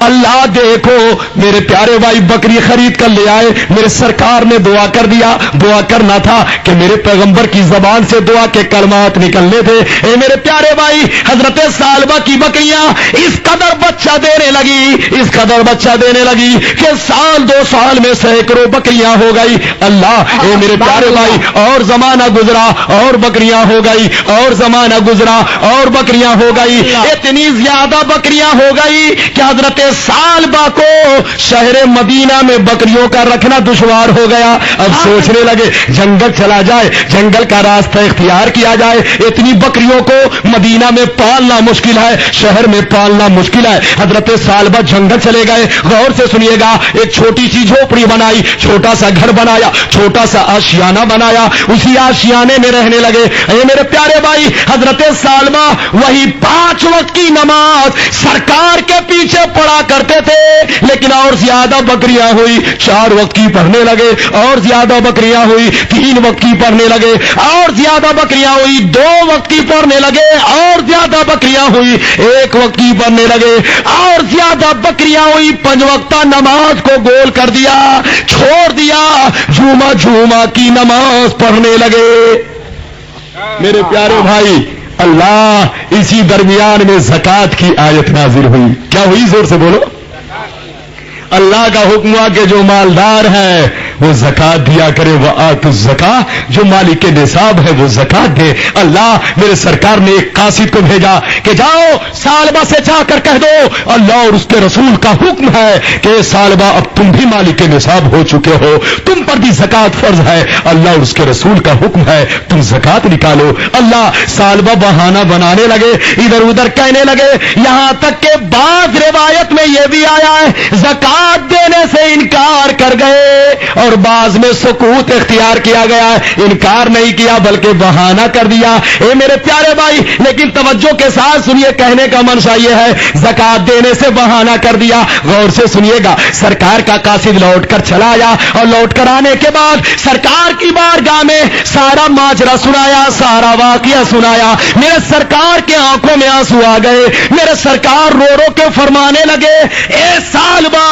اللہ دیکھو میرے پیارے بھائی، بکری خرید کر لے آئے، میرے سرکار نے دعا کر دیا۔ دعا کرنا تھا کہ میرے پیغمبر کی زبان سے دعا کے کلمات نکلنے تھے۔ اے میرے پیارے بھائی، حضرت ثعلبہ کی بکریاں اس قدر بچہ دینے لگی، اس قدر بچہ دینے لگی کہ 1-2 سال میں سینکڑوں بکریاں ہو گئی۔ اللہ، اے میرے پیارے بھائی، اور زمانہ گزرا اور بکریاں ہو گئی، اور زمانہ گزرا اور بکریاں ہو گئی، اتنی زیادہ بکریاں ہو گئی کہ حضرت ثعلبہ کو شہر مدینہ میں بکریوں کا رکھنا دشوار ہو گیا۔ اب سوچنے لگے جنگل چلا جائے، جنگل کا راستہ اختیار کیا جائے، اتنی بکریوں کو مدینہ میں پالنا مشکل ہے، شہر میں پالنا مشکل ہے۔ حضرت ثعلبہ جنگل چلے گئے۔ غور سے سنیے گا، ایک چھوٹی سی جھوپڑی بنائی، چھوٹا سا گھر بنایا، چھوٹا سا آشیانہ بنایا، اسی آشیانے میں رہنے لگے۔ اے میرے پیارے بھائی، حضرت ثعلبہ وہی 5 وقت کی نماز سرکار کے پیچھے پڑھا کرتے تھے، لیکن اور زیادہ بکریاں ہوئی، 4 وقت کی پڑھنے لگے، اور زیادہ بکریاں ہوئی، 3 وقت کی پڑھنے لگے، اور زیادہ بکریاں ہوئی، 2 وقت کی پڑھنے لگے، اور زیادہ بکریاں ہوئی، 1 وقت کی پڑھنے لگے، اور زیادہ بکریاں ہوئی، 5 وقتہ نماز کو گول کر دیا، چھوڑ دیا، جمعہ کی نماز پڑھنے لگے۔ میرے پیارے بھائی، اللہ، اسی درمیان میں زکات کی آیت نازل ہوئی۔ کیا ہوئی؟ زور سے بولو۔ اللہ کا حکم ہوا کہ جو مالدار ہے وہ زکات دیا کرے. وآتوا الزکاۃ, جو مالک نصاب ہے وہ زکات دے. اللہ میرے سرکار نے ایک قاصد کو بھیجا کہ جاؤ سالبہ سے جا کر کہہ دو اللہ اور اس کے رسول کا حکم ہے کہ سالبہ اب تم بھی مالک نصاب ہو چکے ہو, تم پر بھی زکات فرض ہے. اللہ اور اس کے رسول کا حکم ہے تم زکات نکالو. اللہ سالبہ بہانہ بنانے لگے, ادھر ادھر کہنے لگے, یہاں تک کہ بعض روایت میں یہ بھی آیا ہے زکات دینے سے انکار کر گئے, اور بعض میں سکوت اختیار کیا گیا ہے, انکار نہیں کیا بلکہ بہانہ کر دیا. اے میرے پیارے بھائی, لیکن توجہ کے ساتھ سنیے, کہنے کا منشا یہ ہے زکات دینے سے بہانہ کر دیا. غور سے سنیے گا, سرکار کا قاصد لوٹ کر چلا آیا, اور لوٹ کر آنے کے بعد سرکار کی بارگاہ میں سارا ماجرا سنایا, سارا واقعہ سنایا. میرے سرکار کے آنکھوں میں آنسو آ گئے. میرے سرکار رو رو کے فرمانے لگے, اے سالبہ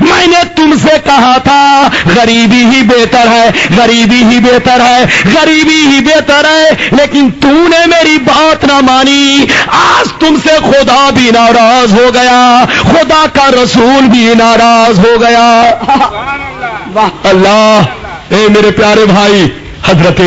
میں نے تم سے کہا تھا غریبی ہی بہتر ہے, غریبی ہی بہتر ہے, غریبی ہی بہتر ہے, لیکن تو نے میری بات نہ مانی. آج تم سے خدا بھی ناراض ہو گیا, خدا کا رسول بھی ناراض ہو گیا. اللہ, اے میرے پیارے بھائی, حضرت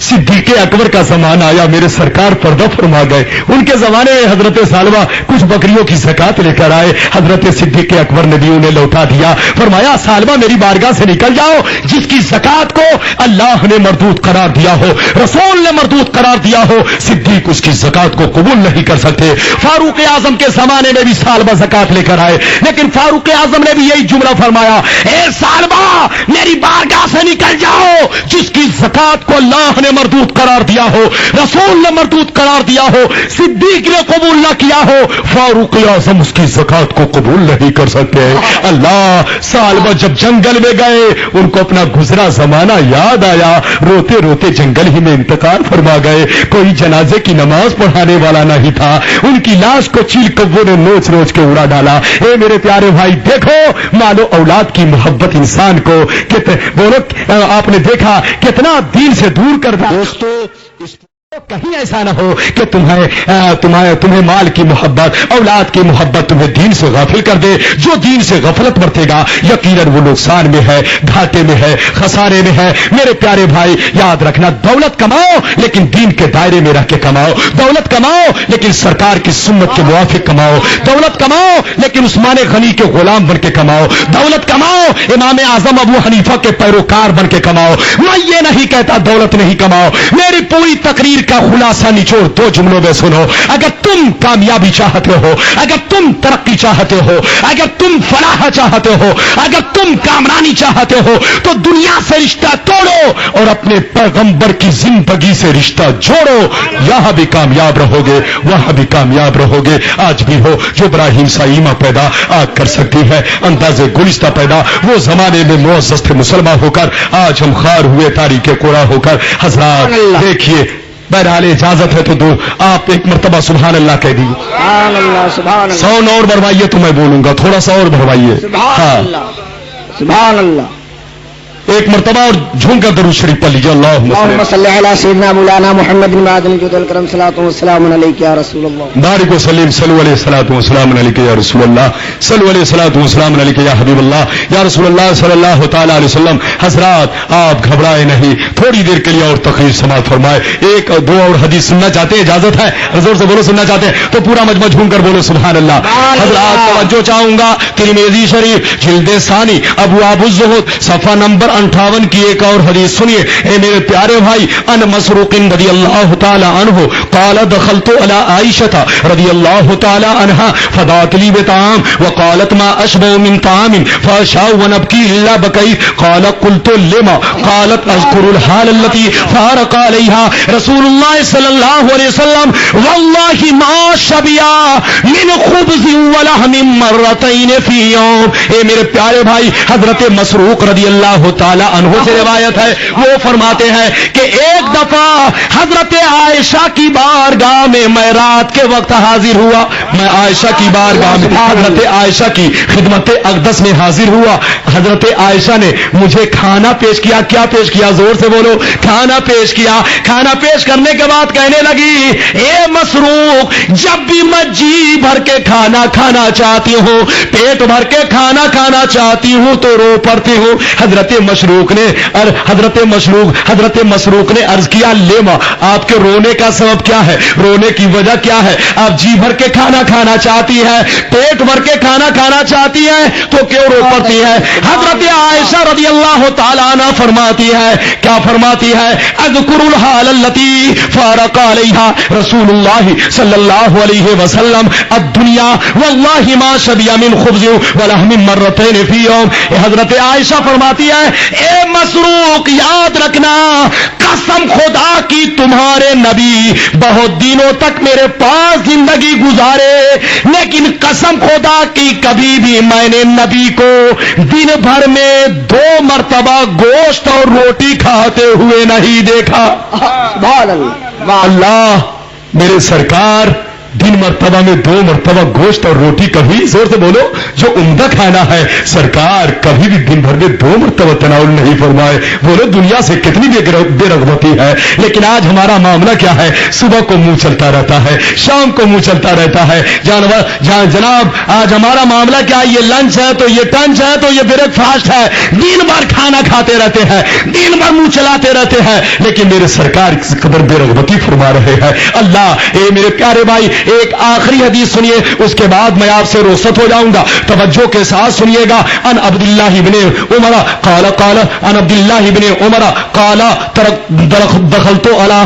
صدیق اکبر کا زمانہ آیا, میرے سرکار پردہ فرما گئے. ان کے زمانے میں حضرت سالبہ کچھ بکریوں کی زکات لے کر آئے. حضرت صدیق اکبر نے بھی انہیں لوٹا دیا. فرمایا سالبہ میری بارگاہ سے نکل جاؤ, جس کی زکات کو اللہ نے مردود قرار دیا ہو, رسول نے مردود قرار دیا ہو, صدیق اس کی زکات کو قبول نہیں کر سکتے. فاروق اعظم کے زمانے میں بھی سالبہ زکات لے کر آئے, لیکن فاروق اعظم نے بھی یہی جملہ فرمایا, اے سالبہ میری بارگاہ سے نکل جاؤ, جس کی زکات کو اللہ نے مردود قرار دیا ہو, رسول نے مردود قرار دیا ہو, صدیق نے قبول نہ کیا ہو, فاروق اعظم اس کی زکات کو قبول نہیں کر سکتے. اللہ, سالبہ جب جنگل میں گئے ان کو اپنا گزرا زمانہ یاد آیا, روتے روتے جنگل ہی میں انتقال فرما گئے. کوئی جنازے کی نماز پڑھانے والا نہیں تھا, ان کی لاش کو چیل کبوں نے نوچ نوچ کے اڑا ڈالا. اے میرے پیارے بھائی, دیکھو مالو اولاد کی محبت انسان کو بولو, آپ نے دیکھا کتنا دین سے دور کر دیا. دوستو, کہیں ایسا نہ ہو کہ تمہیں مال کی محبت, اولاد کی محبت تمہیں دین سے غافل کر دے. جو دین سے غفلت برتے گا یقیناً وہ نقصان میں ہے, گھاٹے میں ہے, خسارے میں ہے. میرے پیارے بھائی یاد رکھنا, دولت کماؤ لیکن دین کے دائرے میں رہ کے کماؤ, دولت کماؤ لیکن سرکار کی سنت کے موافق کماؤ, دولت کماؤ لیکن عثمان غنی کے غلام بن کے کماؤ, دولت کماؤ امام اعظم ابو حنیفہ کے پیروکار بن کے کماؤ. میں یہ نہیں کہتا دولت نہیں کماؤ, میری پوری تقریر کا خلاصہ نچوڑ دو جملوں میں سنو. اگر تم کامیابی چاہتے ہو, اگر تم ترقی چاہتے ہو, اگر تم فلاح چاہتے ہو, اگر تم کامرانی چاہتے ہو, تو دنیا سے رشتہ توڑو اور اپنے پیغمبر کی زندگی سے رشتہ جوڑو. یہاں بھی کامیاب رہو گے, وہاں بھی کامیاب رہو گے. آج بھی ہو جو ابراہیم سائیمہ پیدا آج کر سکتی ہے, انداز گلستہ پیدا وہ زمانے میں معزز تھے مسلمان ہو کر, آج ہم خار ہوئے تاریخ کوڑا ہو کر. حضرات دیکھیے, بہرحال اجازت ہے تو دو آپ ایک مرتبہ سبحان اللہ کہہ دیجیے. سبحان اللہ, سبحان اللہ, 100 اور بڑھوائیے تو میں بولوں گا, تھوڑا سا اور بڑھوائیے. سبحان اللہ, سبحان اللہ. ایک مرتبہ اور جھوم کر درود شریف پڑھ لیجیے. اللهم صل علی سیدنا مولانا محمد معدن الجود والکرم, صلاۃ و سلام علیک یا رسول اللہ. بارک وسلم, صلو علیہ الصلوۃ والسلام علیک یا رسول اللہ, صلو علیہ الصلوۃ والسلام علیک یا حبیب اللہ, یا رسول اللہ صلی اللہ تعالی علیہ وسلم. حضرات آپ گھبرائے نہیں, تھوڑی دیر کے لیے اور تقریر سماعت فرمائے. ایک دو اور حدیث سننا چاہتے ہیں, اجازت ہے؟ زور سے بولو, سننا چاہتے ہیں تو پورا مجمع جھوم کر بولو سبحان اللہ. حضرات توجہ چاہوں گا, ترمذی شریف جلد ثانی ابواب الزہد صفحہ نمبر 58 کی ایک اور حدیث سنیے. اے میرے پیارے بھائی, ان مسروق رضی اللہ تعالی عنہ قال دخلت على عائشہ رضی اللہ تعالی عنہا فدات لی بطعام وقالت ما اشبع من طعام فاشاء ونبكي الا بكيت قال قلت لما قالت اذكر الحال التي فارق عليها رسول الله صلى الله عليه وسلم والله ما شبع من خبز ولحم مرتين في يوم. اے میرے پیارے بھائی, حضرت مسروق رضی اللہ تعالی عنہ سے روایت ہے, وہ فرماتے ہیں کہ ایک دفعہ حضرت عائشہ کی بارگاہ میں میں رات کے وقت حاضر ہوا. میں عائشہ کی بارگاہ میں حضرت عائشہ کی خدمت اقدس میں حاضر ہوا. حضرت عائشہ نے مجھے کھانا پیش کیا. کیا پیش کیا؟ زور سے بولو. کھانا پیش کیا. کھانا پیش کرنے کے بعد کہنے لگی, اے مسروق, جب بھی میں جی بھر کے کھانا کھانا چاہتی ہوں, پیٹ بھر کے کھانا کھانا چاہتی ہوں تو رو پڑتی ہوں. حضرت مشروق نے عرض کیا لیما آپ کے رونے کا سبب کیا ہے, رونے کی وجہ کیا ہے؟ آپ جی بھر کے کھانا کھانا چاہتی ہے, پیٹ بھر کے کھانا کھانا چاہتی ہے تو کیوں رو پڑتی ہے؟ حضرت عائشہ رضی اللہ تعالیٰ عنہ فرماتی ہے, کیا فرماتی ہے؟ اذکر الحال التي فارق علیہا رسول اللہ صلی اللہ علیہ وسلم الدنیا واللہ ما شبع من خبز ولحم مرتين فی یوم. حضرت عائشہ فرماتی ہے اے مسروق یاد رکھنا, قسم خدا کی تمہارے نبی بہت دنوں تک میرے پاس زندگی گزارے, لیکن قسم خدا کی کبھی بھی میں نے نبی کو دن بھر میں 2 مرتبہ گوشت اور روٹی کھاتے ہوئے نہیں دیکھا. سبحان اللہ. اللہ میرے سرکار دن مرتبہ میں 2 مرتبہ گوشت اور روٹی, کبھی زور سے بولو جو عمدہ کھانا ہے سرکار کبھی بھی دن بھر میں 2 مرتبہ تناول نہیں فرمائے. بولو دنیا سے کتنی بے رغبتی ہے. لیکن آج ہمارا معاملہ کیا ہے؟ صبح کو منہ چلتا رہتا ہے, شام کو منہ چلتا رہتا ہے. جناب آج ہمارا معاملہ کیا ہے؟ یہ لنچ ہے تو یہ ٹنچ ہے تو یہ بریک فاسٹ ہے, دن بھر کھانا کھاتے رہتے ہیں, دن بھر منہ چلاتے رہتے ہیں. لیکن میرے سرکار کس قدر بے رغبتی فرما رہے ہیں. اللہ اے میرے پیارے بھائی ایک آخری حدیث سنیے, اس کے بعد میں آپ سے رخصت ہو جاؤں گا. توجہ کے ساتھ سنیے گا. ان عبداللہ ابن عمر قال ان عبداللہ ابن عمر قال دخلت علی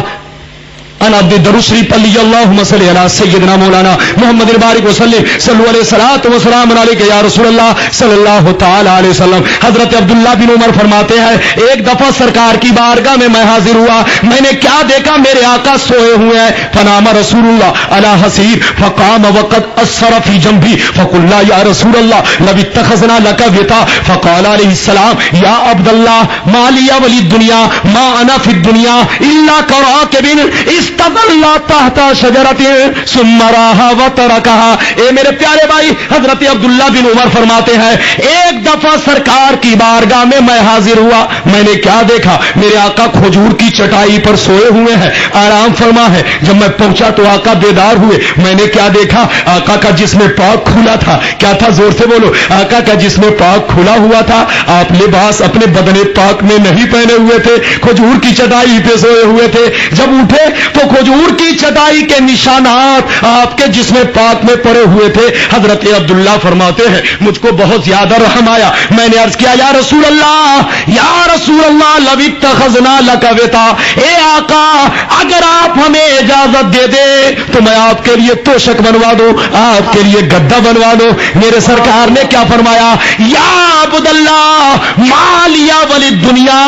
ان عبد الدرسری پلی اللہم صلی علی سیدنا مولانا محمد البارک وسلم صلو علیہ الصلوۃ والسلام علیک یا رسول اللہ صلی اللہ تعالی علیہ وسلم. حضرت عبداللہ بن عمر فرماتے ہیں ایک دفعہ سرکار کی بارگاہ میں حاضر ہوا, میں نے کیا دیکھا؟ میرے آقا سوئے ہوئے ہیں. فنام رسول اللہ علی حسیر فقام وقد اثر فی جنبی فقلنا یا رسول اللہ لو اتخذنا لک وطا فقال علیہ السلام یا عبداللہ ما لی ولی الدنیا ما انا فی الدنیا الا کراکب استظل تحت شجرۃ ثم راها وتركها. اے میرے پیارے بھائی حضرت عبداللہ بن عمر فرماتے ہیں ایک دفعہ سرکار کی بارگاہ میں میں حاضر ہوا, میں نے کیا دیکھا؟ میرے آقا کھجور کی چٹائی پر سوئے ہوئے ہیں, آرام فرما ہے. جب میں پہنچا تو آقا بیدار ہوئے. میں نے کیا دیکھا؟ آقا کا جسم پاک کھلا تھا. کیا تھا؟ زور سے بولو. آقا کا جسم پاک کھلا ہوا تھا. آپ لباس اپنے بدن پاک میں نہیں پہنے ہوئے تھے, کھجور کی چٹائی پہ سوئے ہوئے تھے. جب اٹھے تو کھجور کی چٹائی کے نشانات آپ کے جسم پاک میں پڑے ہوئے تھے. حضرت عبداللہ فرماتے ہیں مجھ کو بہت زیادہ رحم آیا. میں نے عرض کیا یا رسول اللہ لو اتخذنا لک وطا, اے آقا اگر آپ ہمیں اجازت دے دے تو میں آپ کے لیے توشک بنوا دوں, آپ کے لیے گدا بنوا دوں. میرے سرکار نے کیا فرمایا؟ یا عبداللہ ما لیا ولی دنیا,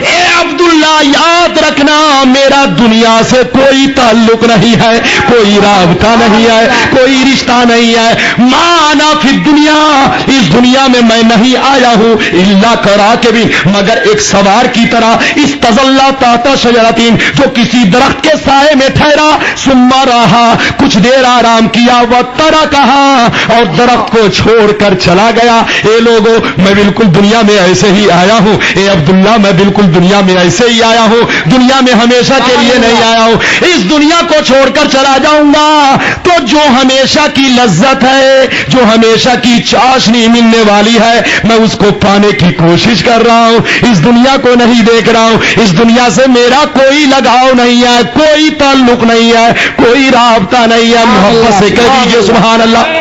اے عبداللہ یاد رکھنا میرا دنیا سے کوئی تعلق نہیں ہے, کوئی رابطہ نہیں ہے, کوئی رشتہ نہیں ہے. مانا فی دنیا, اس دنیا میں میں نہیں آیا ہوں الا کرا کے بھی مگر ایک سوار کی طرح استظل تحت شجرۃ, جو کسی درخت کے سائے میں ٹھہرا, ثم رہا کچھ دیر آرام کیا, وترکہا اور درخت کو چھوڑ کر چلا گیا. اے لوگوں میں بالکل دنیا میں ایسے ہی آیا ہوں. اے عبداللہ میں بالکل دنیا میں ایسے ہی آیا ہوں, دنیا میں ہمیشہ کے لیے نہیں آیا ہوں. اس دنیا کو چھوڑ کر چلا جاؤں گا تو جو ہمیشہ کی لذت ہے, جو ہمیشہ کی چاشنی ملنے والی ہے, میں اس کو پانے کی کوشش کر رہا ہوں. اس دنیا کو نہیں دیکھ رہا ہوں. اس دنیا سے میرا کوئی لگاؤ نہیں ہے, کوئی تعلق نہیں ہے, کوئی رابطہ نہیں ہے. محبت سے کہہ دیجیے سبحان اللہ.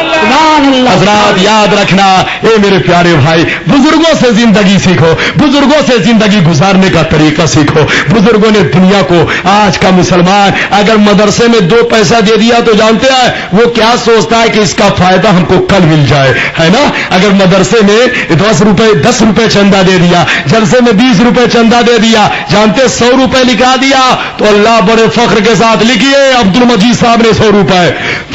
حضرات یاد رکھنا, اے میرے پیارے بھائی, بزرگوں سے زندگی سیکھو, بزرگوں سے زندگی گزارنے کا طریقہ سیکھو. بزرگوں نے دنیا کو, آج کا مسلمان اگر مدرسے میں 2 پیسہ دے دیا تو جانتے ہیں وہ کیا سوچتا ہے کہ اس کا فائدہ ہم کو کل مل جائے, ہے نا. اگر مدرسے میں 10 روپے چندہ دے دیا, جلسے میں 20 روپے چندہ دے دیا, جانتے 100 روپے لکھا دیا تو اللہ بڑے فخر کے ساتھ لکھیے عبد المجید صاحب نے 100 روپے,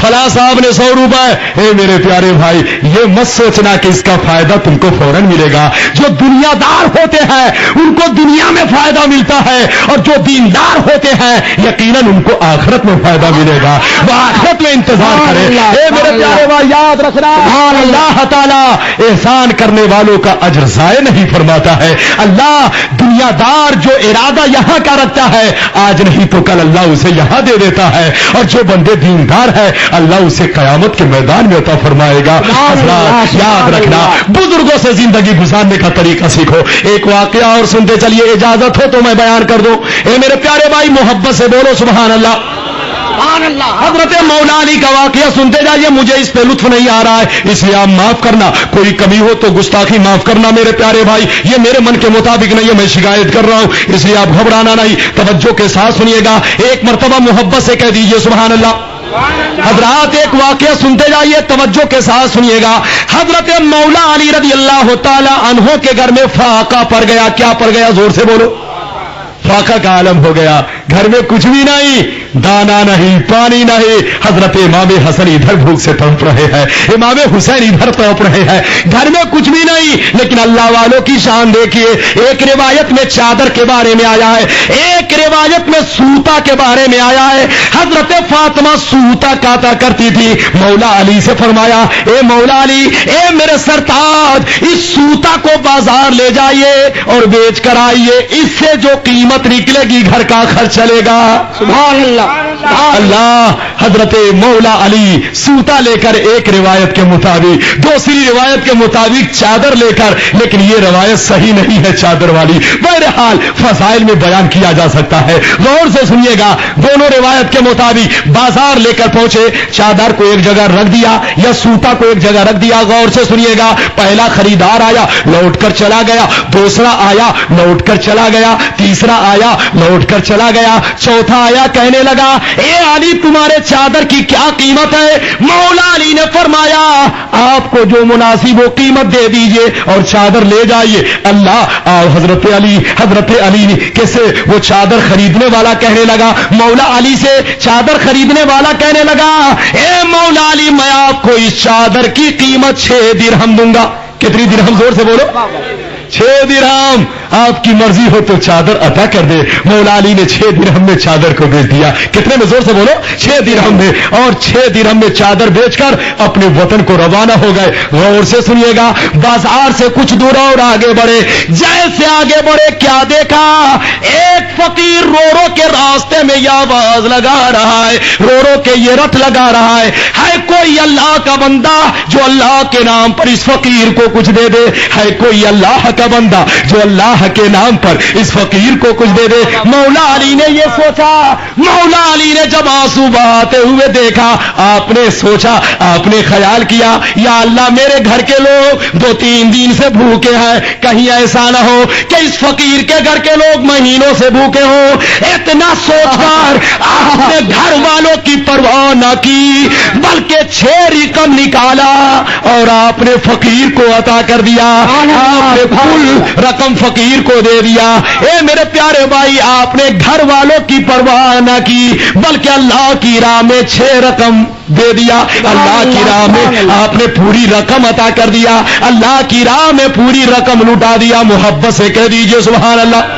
فلاں صاحب نے 100 روپے. اے میرے پیارے بھائی یہ مت سوچنا کہ اس کا فائدہ تم کو فوراً ملے گا. جو دنیا دار ہوتے ہیں ان کو دنیا میں فائدہ ملتا ہے, اور جو دیندار ہوتے ہیں یقین یقیناً ان کو آخرت میں فائدہ ملے گا، وہ آخرت میں انتظار کرے۔ اے میرے پیارے بھائی یاد رکھنا، اللہ تعالیٰ احسان کرنے والوں کا اجر ضائع نہیں فرماتا ہے۔ اللہ دنیا دار جو ارادہ یہاں کا رکھتا ہے، آج نہیں تو کل اللہ اسے یہاں دے دیتا ہے، اور جو بندے دیندار ہے اللہ اسے قیامت کے میدان میں عطا فرمائے گا۔ حضرات یاد رکھنا، بزرگوں سے زندگی گزارنے کا طریقہ سیکھو۔ ایک واقعہ اور سنتے چلیے، اجازت ہو تو میں بیان کر دوں۔ اے میرے پیارے بھائی محبت سے بولو سبحان اللہ۔ حضرت مولا علی کا واقعہ سنتے جائیے، مجھے اس پہ لطف نہیں آ رہا ہے اس لیے آپ معاف کرنا، کوئی کمی ہو تو گستاخی معاف کرنا میرے پیارے بھائی، یہ میرے من کے مطابق نہیں ہے، میں شکایت کر رہا ہوں، اس لیے آپ گھبرانا نہیں، توجہ کے ساتھ سنیے گا، ایک مرتبہ محبت سے کہہ دیجئے سبحان اللہ۔ حضرات ایک واقعہ سنتے جائیے، توجہ کے ساتھ سنیے گا۔ حضرت مولا علی رضی اللہ تعالی عنہ کے گھر میں فاقہ پڑ گیا۔ کیا پڑ گیا؟ زور سے بولو۔ فاقہ کا عالم ہو گیا، گھر میں کچھ بھی نہیں، دانا نہیں، پانی نہیں۔ حضرت امام حسن ادھر بھوک سے تڑپ رہے ہیں، امام حسین ادھر تڑپ رہے ہیں، گھر میں کچھ بھی نہیں، لیکن اللہ والوں کی شان دیکھیے۔ ایک روایت میں چادر کے بارے میں آیا ہے، ایک روایت میں سوتا کے بارے میں آیا ہے۔ حضرت فاطمہ سوتا کاتا کرتی تھی، مولا علی سے فرمایا، اے مولا علی، اے میرے سرتاج، اس سوتا کو بازار لے جائیے اور بیچ کر آئیے، اس سے جو قیمت نکلے گی گھر کا خرچ چلے گا۔ سبحان اللہ۔ اللہ حضرت مولا علی سوتا لے کر ایک روایت کے مطابق، دوسری روایت کے مطابق چادر لے کر، لیکن یہ روایت صحیح نہیں ہے چادر والی، بہرحال فضائل میں بیان کیا جا سکتا ہے، غور سے سنیے گا۔ دونوں روایت کے مطابق بازار لے کر پہنچے، چادر کو ایک جگہ رکھ دیا یا سوتا کو ایک جگہ رکھ دیا، غور سے سنیے گا۔ پہلا خریدار آیا، لوٹ کر چلا گیا، دوسرا آیا، لوٹ کر چلا گیا، تیسرا آیا، لوٹ کر چلا گیا، چوتھا آیا، کہنے لگا، اے علی تمہارے چادر کی کیا قیمت ہے؟ مولا علی نے فرمایا، آپ کو جو مناسب وہ قیمت دے دیجئے اور چادر لے جائیے۔ اللہ حضرت علی کیسے وہ چادر خریدنے والا کہنے لگا، مولا علی سے چادر خریدنے والا کہنے لگا، اے مولا علی میں آپ کو اس چادر کی قیمت 6 درہم دوں گا۔ کتنی درہم؟ زور سے بولو۔ 6 درہم۔ آپ کی مرضی ہو تو چادر عطا کر دے۔ مولا علی نے 6 درہم میں چادر کو بیچ دیا۔ کتنے میں؟ زور سے بولو۔ 6 درہم میں، اور 6 درہم میں چادر بیچ کر اپنے وطن کو روانہ ہو گئے۔ غور سے سنیے گا، بازار سے کچھ دور اور آگے بڑھے، جیسے آگے بڑھے کیا دیکھا؟ ایک فقیر رو رو کے راستے میں یہ آواز لگا رہا ہے، رو رو کے یہ رٹ لگا رہا ہے کوئی اللہ کا بندہ جو اللہ کے نام پر اس فقیر کو کچھ دے دے، ہے کوئی اللہ کا بندہ جو اللہ کے نام پر اس فقیر کو کچھ دے دے۔ مولا علی نے یہ سوچا، مولا علی نے جب آنسو بہاتے ہوئے دیکھا، آپ نے سوچا، آپ نے خیال کیا، یا اللہ میرے گھر کے لوگ 2-3 دن سے بھوکے ہیں، کہیں ایسا نہ ہو کہ اس فقیر کے گھر کے لوگ مہینوں سے بھوکے ہوں۔ اتنا سوچ کر آپ نے گھر والوں کی پرواہ نہ کی، بلکہ 6 رقم نکالا اور آپ نے فقیر کو عطا کر دیا، آپ نے کل رقم فقیر کو دے دیا۔ اے میرے پیارے بھائی، آپ نے گھر والوں کی پرواہ نہ کی، بلکہ اللہ کی راہ میں 6 رقم دے دیا، اللہ کی راہ میں آپ نے پوری رقم عطا کر دیا، اللہ کی راہ میں پوری رقم لٹا دیا۔ محبت سے کہہ دیجئے سبحان اللہ۔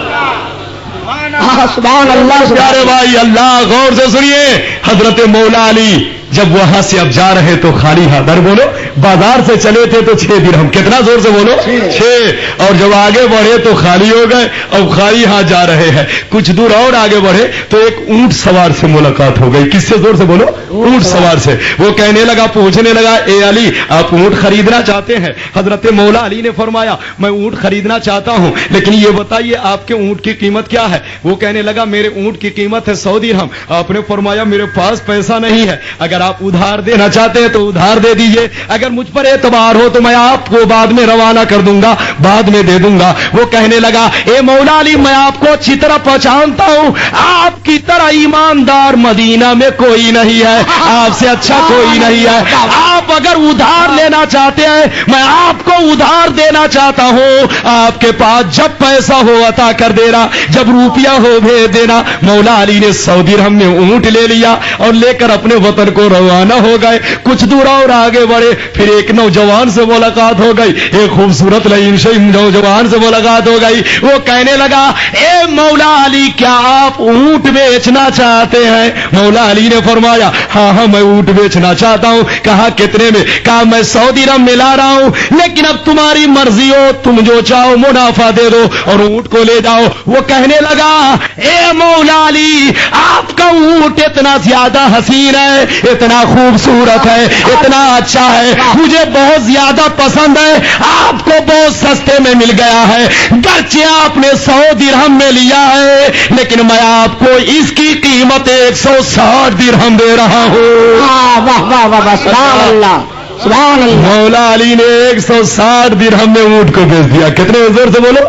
سبحان اللہ۔ پیارے بھائی اللہ غور سے سنیے، حضرت مولا علی جب وہاں سے اب جا رہے تو خالی ہاتھ، بولو، بازار سے چلے تھے تو 6 درہم، کتنا؟ زور سے بولو، 6، اور جب آگے بڑھے تو خالی ہو گئے، اب خالی ہاتھ جا رہے ہیں۔ کچھ دور اور آگے بڑھے تو ایک اونٹ سوار سے ملاقات ہو گئی۔ کس سے؟ زور سے بولو، اونٹ سوار سے۔ وہ کہنے لگا، پوچھنے لگا، اے علی آپ اونٹ خریدنا چاہتے ہیں؟ حضرت مولا علی نے فرمایا، میں اونٹ خریدنا چاہتا ہوں، لیکن یہ بتائیے آپ کے اونٹ کی قیمت کیا ہے؟ وہ کہنے لگا، میرے اونٹ کی قیمت ہے 100 درہم۔ آپ نے فرمایا، میرے پاس پیسہ نہیں ہے، اگر آپ ادھار دینا چاہتے ہیں تو ادھار دے دیجئے، اگر مجھ پر اعتبار ہو تو میں آپ کو بعد میں روانہ کر دوں گا، بعد میں دے دوں گا۔ وہ کہنے لگا، اے مولا علی میں آپ کو اچھی طرح پہچانتا ہوں، آپ کی طرح ایماندار مدینہ میں کوئی نہیں ہے، آپ سے اچھا کوئی نہیں ہے، آپ اگر ادھار لینا چاہتے ہیں میں آپ کو ادھار دینا چاہتا ہوں، آپ کے پاس جب پیسہ ہو عطا کر دینا، جب روپیہ ہو بھیج دینا۔ مولا علی نے 100 درہم میں اونٹ لے لیا اور لے کر اپنے وطن کو روانہ ہو گئے۔ کچھ دور اور آگے بڑھے پھر ایک نوجوان سے ملاقات ہو گئی، ایک خوبصورت لئیم شیم نوجوان سے ملاقات ہو گئی. وہ کہنے لگا اے مولا علی کیا آپ اونٹ بیچنا چاہتے ہیں؟ مولا علی نے فرمایا ہاں میں اونٹ بیچنا چاہتا ہوں. کہا کتنے میں؟ کہا میں 100 درہم میں لا رہا ہوں، لیکن اب تمہاری مرضی ہو، تم جو چاہو منافع دے دو اور اونٹ کو لے جاؤ. وہ کہنے لگا اے مولا علی آپ کا اونٹ اتنا زیادہ حسین ہے، اتنا خوبصورت ہے، اتنا اچھا ہے، مجھے بہت زیادہ پسند ہے، آپ کو بہت سستے میں مل گیا ہے. گرچہ آپ نے 100 درہم میں لیا ہے لیکن میں آپ کو اس کی قیمت 160 درہم دے رہا ہوں. واہ واہ واہ، سبحان اللہ سبحان اللہ. مولا علی نے 160 درہم میں اونٹ کو بیچ دیا. کتنے زور سے بولو؟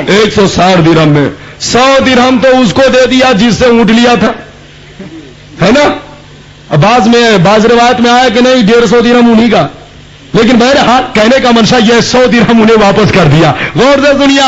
160 درہم میں. 100 درہم تو اس کو دے دیا جس سے اونٹ لیا تھا، ہے نا؟ بعض روایت میں آیا کہ نہیں 150 درہم انہی کا، لیکن بہرحال کہنے کا منشا یہ 100 درہم انہیں واپس کر دیا. غور سے سنیے،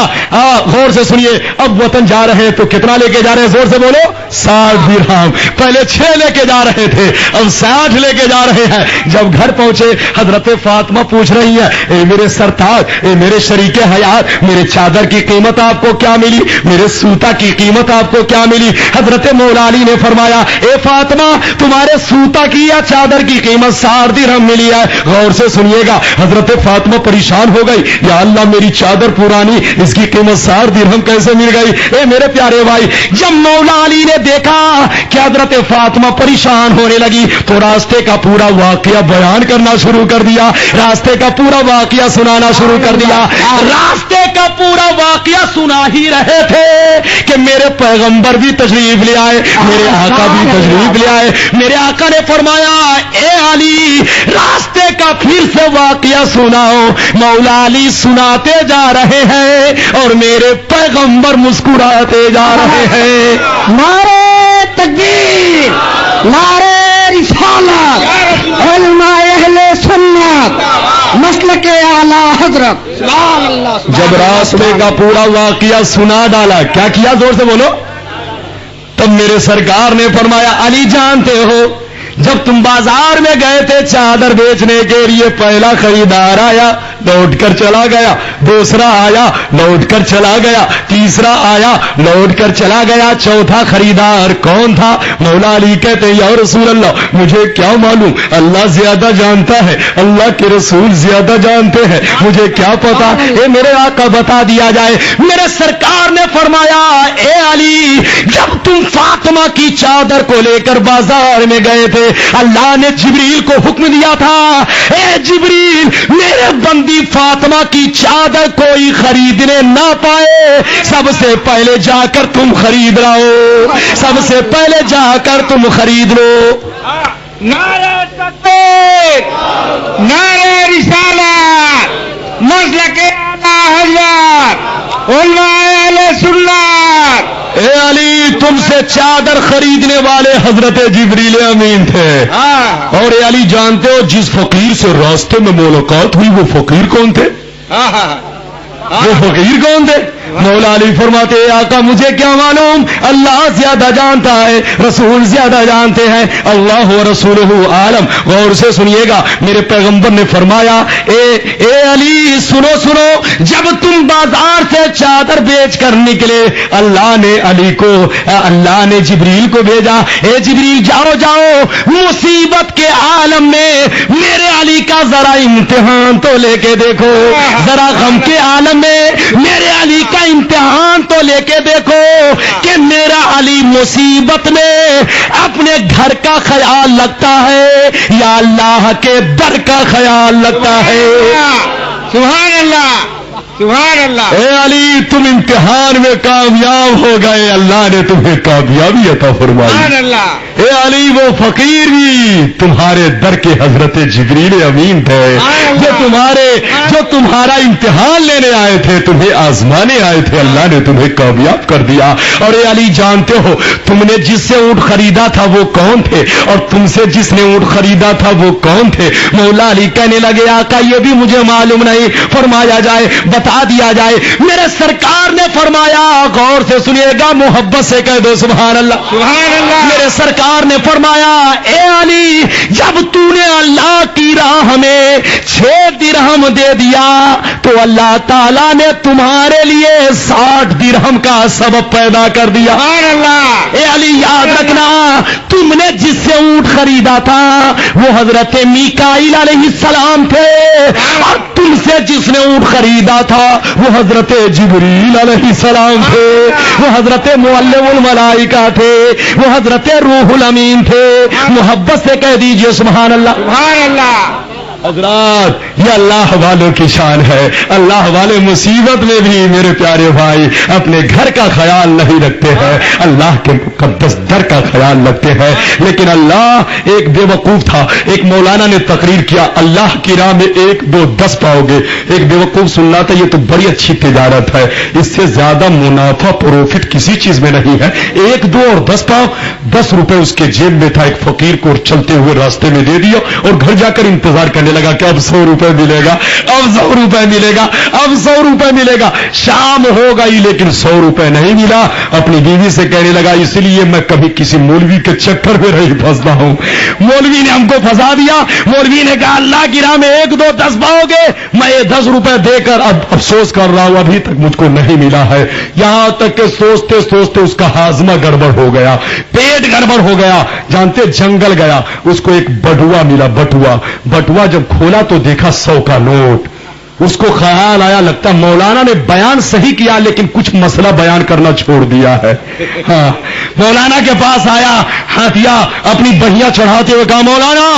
غور سے سنیے. اب وطن جا رہے ہیں تو کتنا لے کے جا رہے ہیں؟ زور سے بولو. 60 درہم. پہلے 6 لے کے جا رہے تھے، اب 60 لے کے جا رہے ہیں. جب گھر پہنچے حضرت فاطمہ پوچھ رہی ہیں اے میرے سرتاج، اے میرے شریک حیات، میرے چادر کی قیمت آپ کو کیا ملی؟ میرے سوتا کی قیمت آپ کو کیا ملی؟ حضرت مولا علی نے فرمایا اے فاطمہ تمہارے سوتا کی یا چادر کی قیمت 60 درہم ملی ہے. غور سے سنیے گا. حضرت فاطمہ پریشان ہو گئی، یا اللہ میری چادر پرانی، اس کی قیمت 60 درہم کیسے مل گئی؟ اے میرے پیارے بھائی، جب مولا علی نے دیکھا کہ حضرت فاطمہ پریشان ہونے لگی تو راستے کا پورا واقعہ بیان کرنا شروع کر دیا، راستے کا پورا واقعہ سنانا شروع کر دیا. راستے کا پورا واقعہ سنا ہی رہے تھے کہ میرے پیغمبر بھی تشریف لے آئے، میرے آقا بھی تشریف لے آئے. میرے آقا نے فرمایا اے علی راستے کا پھر سے واقعہ سناؤ. مولا علی سناتے جا رہے ہیں اور میرے پیغمبر مسکراتے جا رہے ہیں. نعرے تکبیر، نعرے رسالت، علماء اہل سنت، مسلک اعلی حضرت. سبحان اللہ. جب راستے کا پورا واقعہ سنا ڈالا کیا کیا؟ زور سے بولو. تب میرے سرکار نے فرمایا علی جانتے ہو جب تم بازار میں گئے تھے چادر بیچنے کے لیے، پہلا خریدار آیا لوٹ کر چلا گیا، دوسرا آیا لوٹ کر چلا گیا، تیسرا آیا لوٹ کر چلا گیا، چوتھا خریدار کون تھا؟ مولا علی کہتے یا رسول اللہ مجھے کیا معلوم، اللہ زیادہ جانتا ہے، اللہ کے رسول زیادہ جانتے ہیں، مجھے کیا پتا، اے میرے آقا بتا دیا جائے. میرے سرکار نے فرمایا اے علی جب تم فاطمہ کی چادر کو لے کر بازار میں گئے تھے اللہ نے جبریل کو حکم دیا تھا اے جبریل میرے بندی فاطمہ کی چادر کوئی خریدنے نہ پائے، سب سے پہلے جا کر تم خرید لاؤ، سب سے پہلے جا کر تم خرید لو. نعرہ تکبیر، نعرہ رسالت، مسلک اعلی حضرت، علماء اہل سنت. اے علی تم سے چادر خریدنے والے حضرت جبریل امین تھے. اور اے علی جانتے ہو جس فقیر سے راستے میں ملاقات ہوئی وہ فقیر کون تھے؟ وہ فقیر کون تھے؟ مولا علی فرماتے ہیں آقا مجھے کیا معلوم، اللہ زیادہ جانتا ہے، رسول زیادہ جانتے ہیں، اللہ و رسولہ عالم. غور سے سنیے گا. میرے پیغمبر نے فرمایا اے علی سنو سنو، جب تم بازار سے چادر بیچ کر نکلے اللہ نے جبریل کو بھیجا، اے جبریل جاؤ جاؤ مصیبت کے عالم میں میرے علی کا ذرا امتحان تو لے کے دیکھو، ذرا غم کے عالم میں میرے علی کا امتحان تو لے کے دیکھو کہ میرا علی مصیبت میں اپنے گھر کا خیال رکھتا ہے یا اللہ کے در کا خیال رکھتا ہے. سبحان اللہ سبحان اللہ. اے علی تم امتحان میں کامیاب ہو گئے، اللہ نے تمہیں کامیابی عطا فرمائی. سبحان اللہ. اے علی وہ فقیر بھی تمہارے در کے حضرت جبریل امین تھے جو تمہارا امتحان لینے آئے تھے، تمہیں آزمانے آئے تھے، اللہ نے تمہیں کامیاب کر دیا. اور اے علی جانتے ہو تم نے جس سے اونٹ خریدا تھا وہ کون تھے اور تم سے جس نے اونٹ خریدا تھا وہ کون تھے؟ مولا علی کہنے لگے آقا یہ بھی مجھے معلوم نہیں. فرمایا جائے بتا دیا جائے. میرے سرکار نے فرمایا, غور سے سنیے گا, محبت سے کہہ دو سبحان اللہ. سبحان اللہ. میرے سرکار نے فرمایا, اے علی, جب تو نے اللہ کی راہ میں 6 درہم دے دیا تو اللہ تعالیٰ نے تمہارے لیے 60 درہم کا سبب پیدا کر دیا. سبحان اللہ. اے علی, یاد رکھنا, تم نے جس سے اونٹ خریدا تھا وہ حضرت میکائیل علیہ السلام تھے, اور تم سے جس نے اونٹ خریدا تھا وہ حضرت جبریل علیہ السلام تھے, وہ حضرت معلم الملائکہ تھے, وہ حضرت روح الامین تھے. محبت سے کہہ دیجئے سبحان اللہ. سبحان اللہ. حضرات, یہ اللہ والوں کی شان ہے. اللہ والے مصیبت میں بھی میرے پیارے بھائی اپنے گھر کا خیال نہیں رکھتے ہیں, اللہ کے مقدس در کا خیال رکھتے ہیں. لیکن اللہ ایک بے وقوف تھا. ایک مولانا نے تقریر کیا, اللہ کی راہ میں 1 2 10 پاؤ گے. ایک بے وقوف سننا تھا, یہ تو بڑی اچھی تجارت ہے, اس سے زیادہ منافع پروفٹ کسی چیز میں نہیں ہے. 1 2 اور 10 پاؤ, 10 روپے اس کے جیب میں تھا. ایک فقیر کو چلتے ہوئے راستے میں دے دیا اور گھر جا کر انتظار کرنے لگا کہ اب 100 روپے ملے گا, اب 100 روپے ملے گا, اب 100 روپے ملے گا. شام ہو گئی لیکن 100 روپے نہیں ملا. اپنی بیوی سے کہنے لگا, اس لیے میں کبھی کسی مولوی کے چکر میں نہیں پھنستا ہوں. مولوی نے ہم کو پھنسا دیا. مولوی نے کہا اللہ کی راہ میں 1 2 10 پاؤ گے. میں یہ 10 روپے دے کر اب افسوس کر رہا ہوں, ابھی تک مجھ کو نہیں ملا ہے. یہاں تک کہ سوچتے سوچتے اس کا ہاضمہ گڑبڑ ہو گیا, پیٹ گڑبڑ ہو گیا. جانتے, جنگل گیا, اس کو ایک بٹوا ملا. بٹوا جب کھولا تو دیکھا 100 کا نوٹ. اس کو خیال آیا, لگتا مولانا نے بیان صحیح کیا لیکن کچھ مسئلہ بیان کرنا چھوڑ دیا ہے. ہاں, مولانا کے پاس آیا, ہاتھیا اپنی بہیاں چڑھاتے ہوئے کہا, مولانا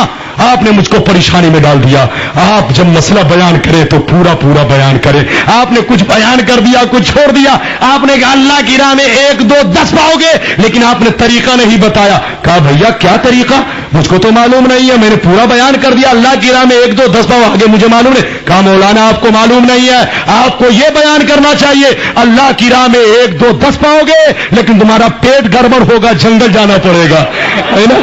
آپ نے مجھ کو پریشانی میں ڈال دیا. آپ جب مسئلہ بیان کرے تو پورا بیان کرے. آپ نے کچھ بیان کر دیا, کچھ چھوڑ دیا. آپ نے کہا اللہ کی راہ میں 1 2 10 پاؤ گے, لیکن آپ نے طریقہ نہیں بتایا. کہا بھیا کیا طریقہ, مجھ کو تو معلوم نہیں ہے, میں نے پورا بیان کر دیا. اللہ کی راہ میں 1 2 10 پاؤ, آگے مجھے معلوم نہیں. کہا مولانا آپ کو معلوم نہیں ہے, آپ کو یہ بیان کرنا چاہیے, اللہ کی راہ میں 1 2 10 پاؤ گے لیکن تمہارا پیٹ گڑبڑ ہوگا, جنگل جانا پڑے گا, ہے نا.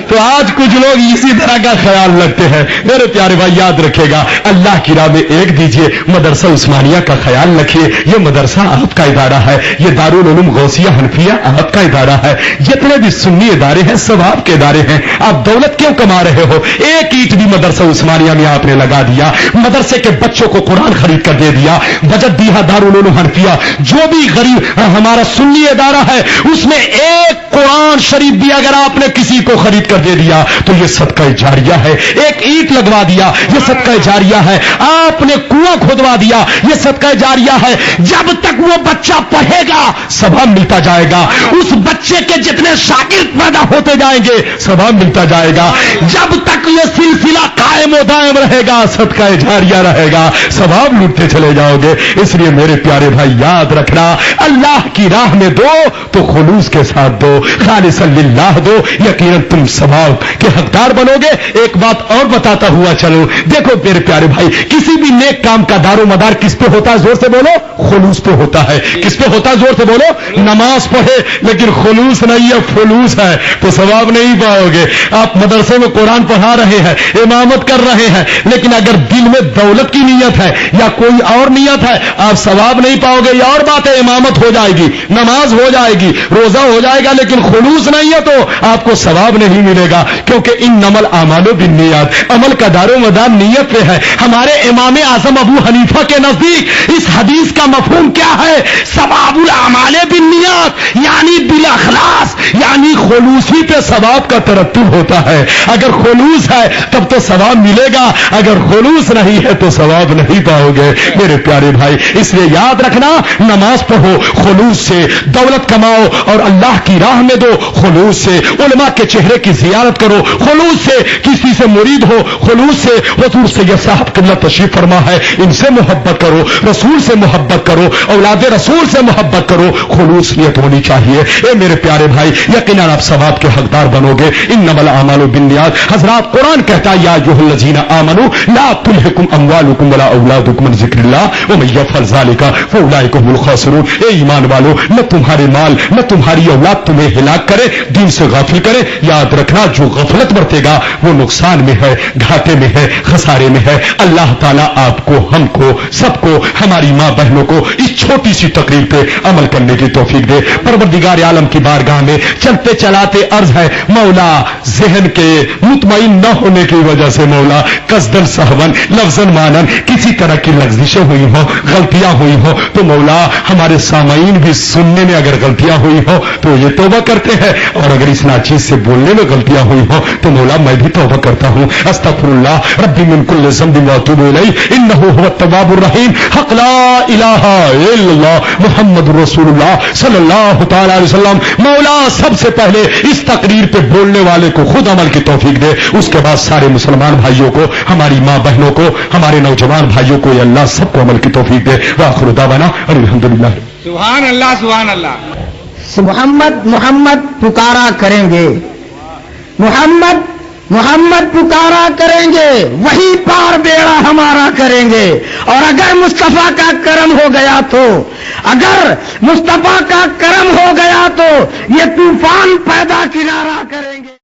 تو آج کچھ لوگ اسی طرح کا خیال رکھتے ہیں. میرے پیارے بھائی یاد رکھے گا, اللہ کی راہ میں 1 دیجئے. مدرسہ عثمانیہ کا خیال رکھیے, یہ مدرسہ آپ کا ادارہ ہے. یہ دارالعلوم غوثیہ حنفیہ آپ کا ادارہ ہے. جتنے بھی سنی ادارے ہیں سب آپ کے ادارے ہیں. آپ دولت کیوں کما رہے ہو؟ 1 اینٹ بھی مدرسہ عثمانیہ میں آپ نے لگا دیا. مدرسے کے بچوں کو قرآن خرید کر دے دیا, بجٹ دیا دارالعلوم حنفیہ. جو بھی غریب ہمارا سنی ادارہ ہے اس میں 1 قرآن شریف بھی اگر آپ نے کسی کو خرید کر دے دیا تو یہ صدقہ جاریہ ہے. 1 اینٹ لگوا دیا, یہ صدقہ جاریہ ہے. آپ نے کنواں کھودوا دیا, یہ صدقہ جاریہ ہے. جب تک وہ بچہ پڑھے گا ثواب ملتا جائے گا. اس بچے کے جتنے شاگرد پیدا ہوتے جائیں گے ثواب ملتا جائے گا. جب تک یہ سلسلہ قائم و دائم رہے گا صدقہ جاریہ رہے گا, ثواب لوٹتے چلے جاؤ گے. اس لیے میرے پیارے بھائی یاد رکھنا, اللہ کی راہ میں دو تو خلوص کے ساتھ دو, خالص للہ دو, یقیناً تم ثواب کے حقدار بنو گے. ایک بات اور بتاتا ہوا چلو, دیکھو میرے پیارے بھائی, کسی بھی نیک کام کا دار و مدار کس پہ ہوتا ہے؟ زور سے بولو, خلوص پہ ہوتا ہے. کس پہ ہوتا ہے؟ زور سے بولو. نماز پڑھے لیکن خلوص نہیں ہے, فلوس ہے تو ثواب نہیں پاؤ گے. آپ مدرسے میں قرآن پڑھا رہے ہیں, امامت کر رہے ہیں, لیکن اگر دل میں دولت کی نیت ہے یا کوئی اور نیت ہے آپ ثواب نہیں پاؤ گے. یہ اور بات ہے, امامت ہو جائے گی, نماز ہو جائے گی, روزہ ہو جائے گا, لیکن خلوص نہیں ہے تو آپ کو ثواب نہیں ملے گا. کیونکہ انما الاعمال بالنیات, عمل کا دار و مدار نیت پہ ہے. ہمارے امام اعظم ابو حنیفہ کے نزدیک اس حدیث کا مفہوم کیا ہے؟ ثواب الاعمال بالنیات یعنی بالاخلاص, یعنی خلوصی پہ ثواب کا ترتب ہوتا ہے. اگر خلوص ہے تب تو ثواب ملے گا, اگر خلوص نہیں ہے تو ثواب نہیں پاؤ گے میرے پیارے بھائی. اس لیے یاد رکھنا, نماز پڑھو خلوص سے, دولت کماؤ اور اللہ کی راہ میں دو خلوص سے, علماء کے چہرے کی زیارت کرو خلوص سے, کسی سے مرید ہو خلوص سے. حضور سید صاحب قبلہ تشریف فرما ہے, ان سے محبت کرو, رسول سے محبت کرو, اولاد رسول سے محبت کرو, خلوص نیت ہونی چاہیے. اے میرے پیارے بھائی, یقیناً آپ ثواب کے حقدار بنو گے. انما الاعمال بالنیات. حضرات قرآن کہتا ہے یا ایھا الذین آمنوا لا تلہکم اموالکم ولا اولادکم عن ذکر اللہ ومن یفعل ذلک فاولئک هم الخاسرون. اے ایمان والو، نہ تمہارے مال نہ تمہاری اولاد تمہیں ہلاک کرے، دین سے غافل کرے. یاد رکھنا جو غفلت برتے گا وہ نقصان میں ہے، گھاٹے میں ہے، خسارے میں ہے. اللہ تعالیٰ آپ کو، ہم کو، سب کو، ہماری ماں بہنوں کو اس چھوٹی سی تقریر پہ عمل کرنے کی توفیق دے. پروردگار عالم کی بارگاہ میں چلتے چلاتے عرض ہے، مولا ذہن کے مطمئن نہ ہونے کی وجہ سے مولا قصدن سہون لفظن مانن کسی طرح کی لغزشیں ہوئی ہوں، غلطیاں ہوئی ہوں تو مولا ہمارے سامعین بھی سننے میں اگر غلطیاں ہوئی ہوں تو یہ توبہ کرتے ہیں، اور اگر اس ناچیز سے بولنے میں غلطیاں ہوئی ہوں تو مولا میں بھی توبہ کرتا ہوں. استغفر اللہ ربی من کل ذنب واتوب الیہ انہ هو التواب الرحیم. حق لا الہ الا اللہ محمد رسول اللہ صلی اللہ تعالی علیہ وسلم. مولا سب سے پہلے اس تقریر پہ بولنے والے کو خود عمل کی توفیق دے، اس کے بعد سارے مسلمان بھائیوں کو، ہماری ماں بہنوں کو، ہمارے نوجوان بھائیوں کو، یا اللہ سب کو عمل کی توفیق دے. وآخر دعوانا الحمدللہ. سبحان اللہ سبحان اللہ. محمد محمد پکارا کریں گے، محمد محمد پکارا کریں گے، وہی پار بیڑا ہمارا کریں گے. اور اگر مصطفیٰ کا کرم ہو گیا تو، اگر مصطفیٰ کا کرم ہو گیا تو یہ طوفان پیدا کنارہ کریں گے.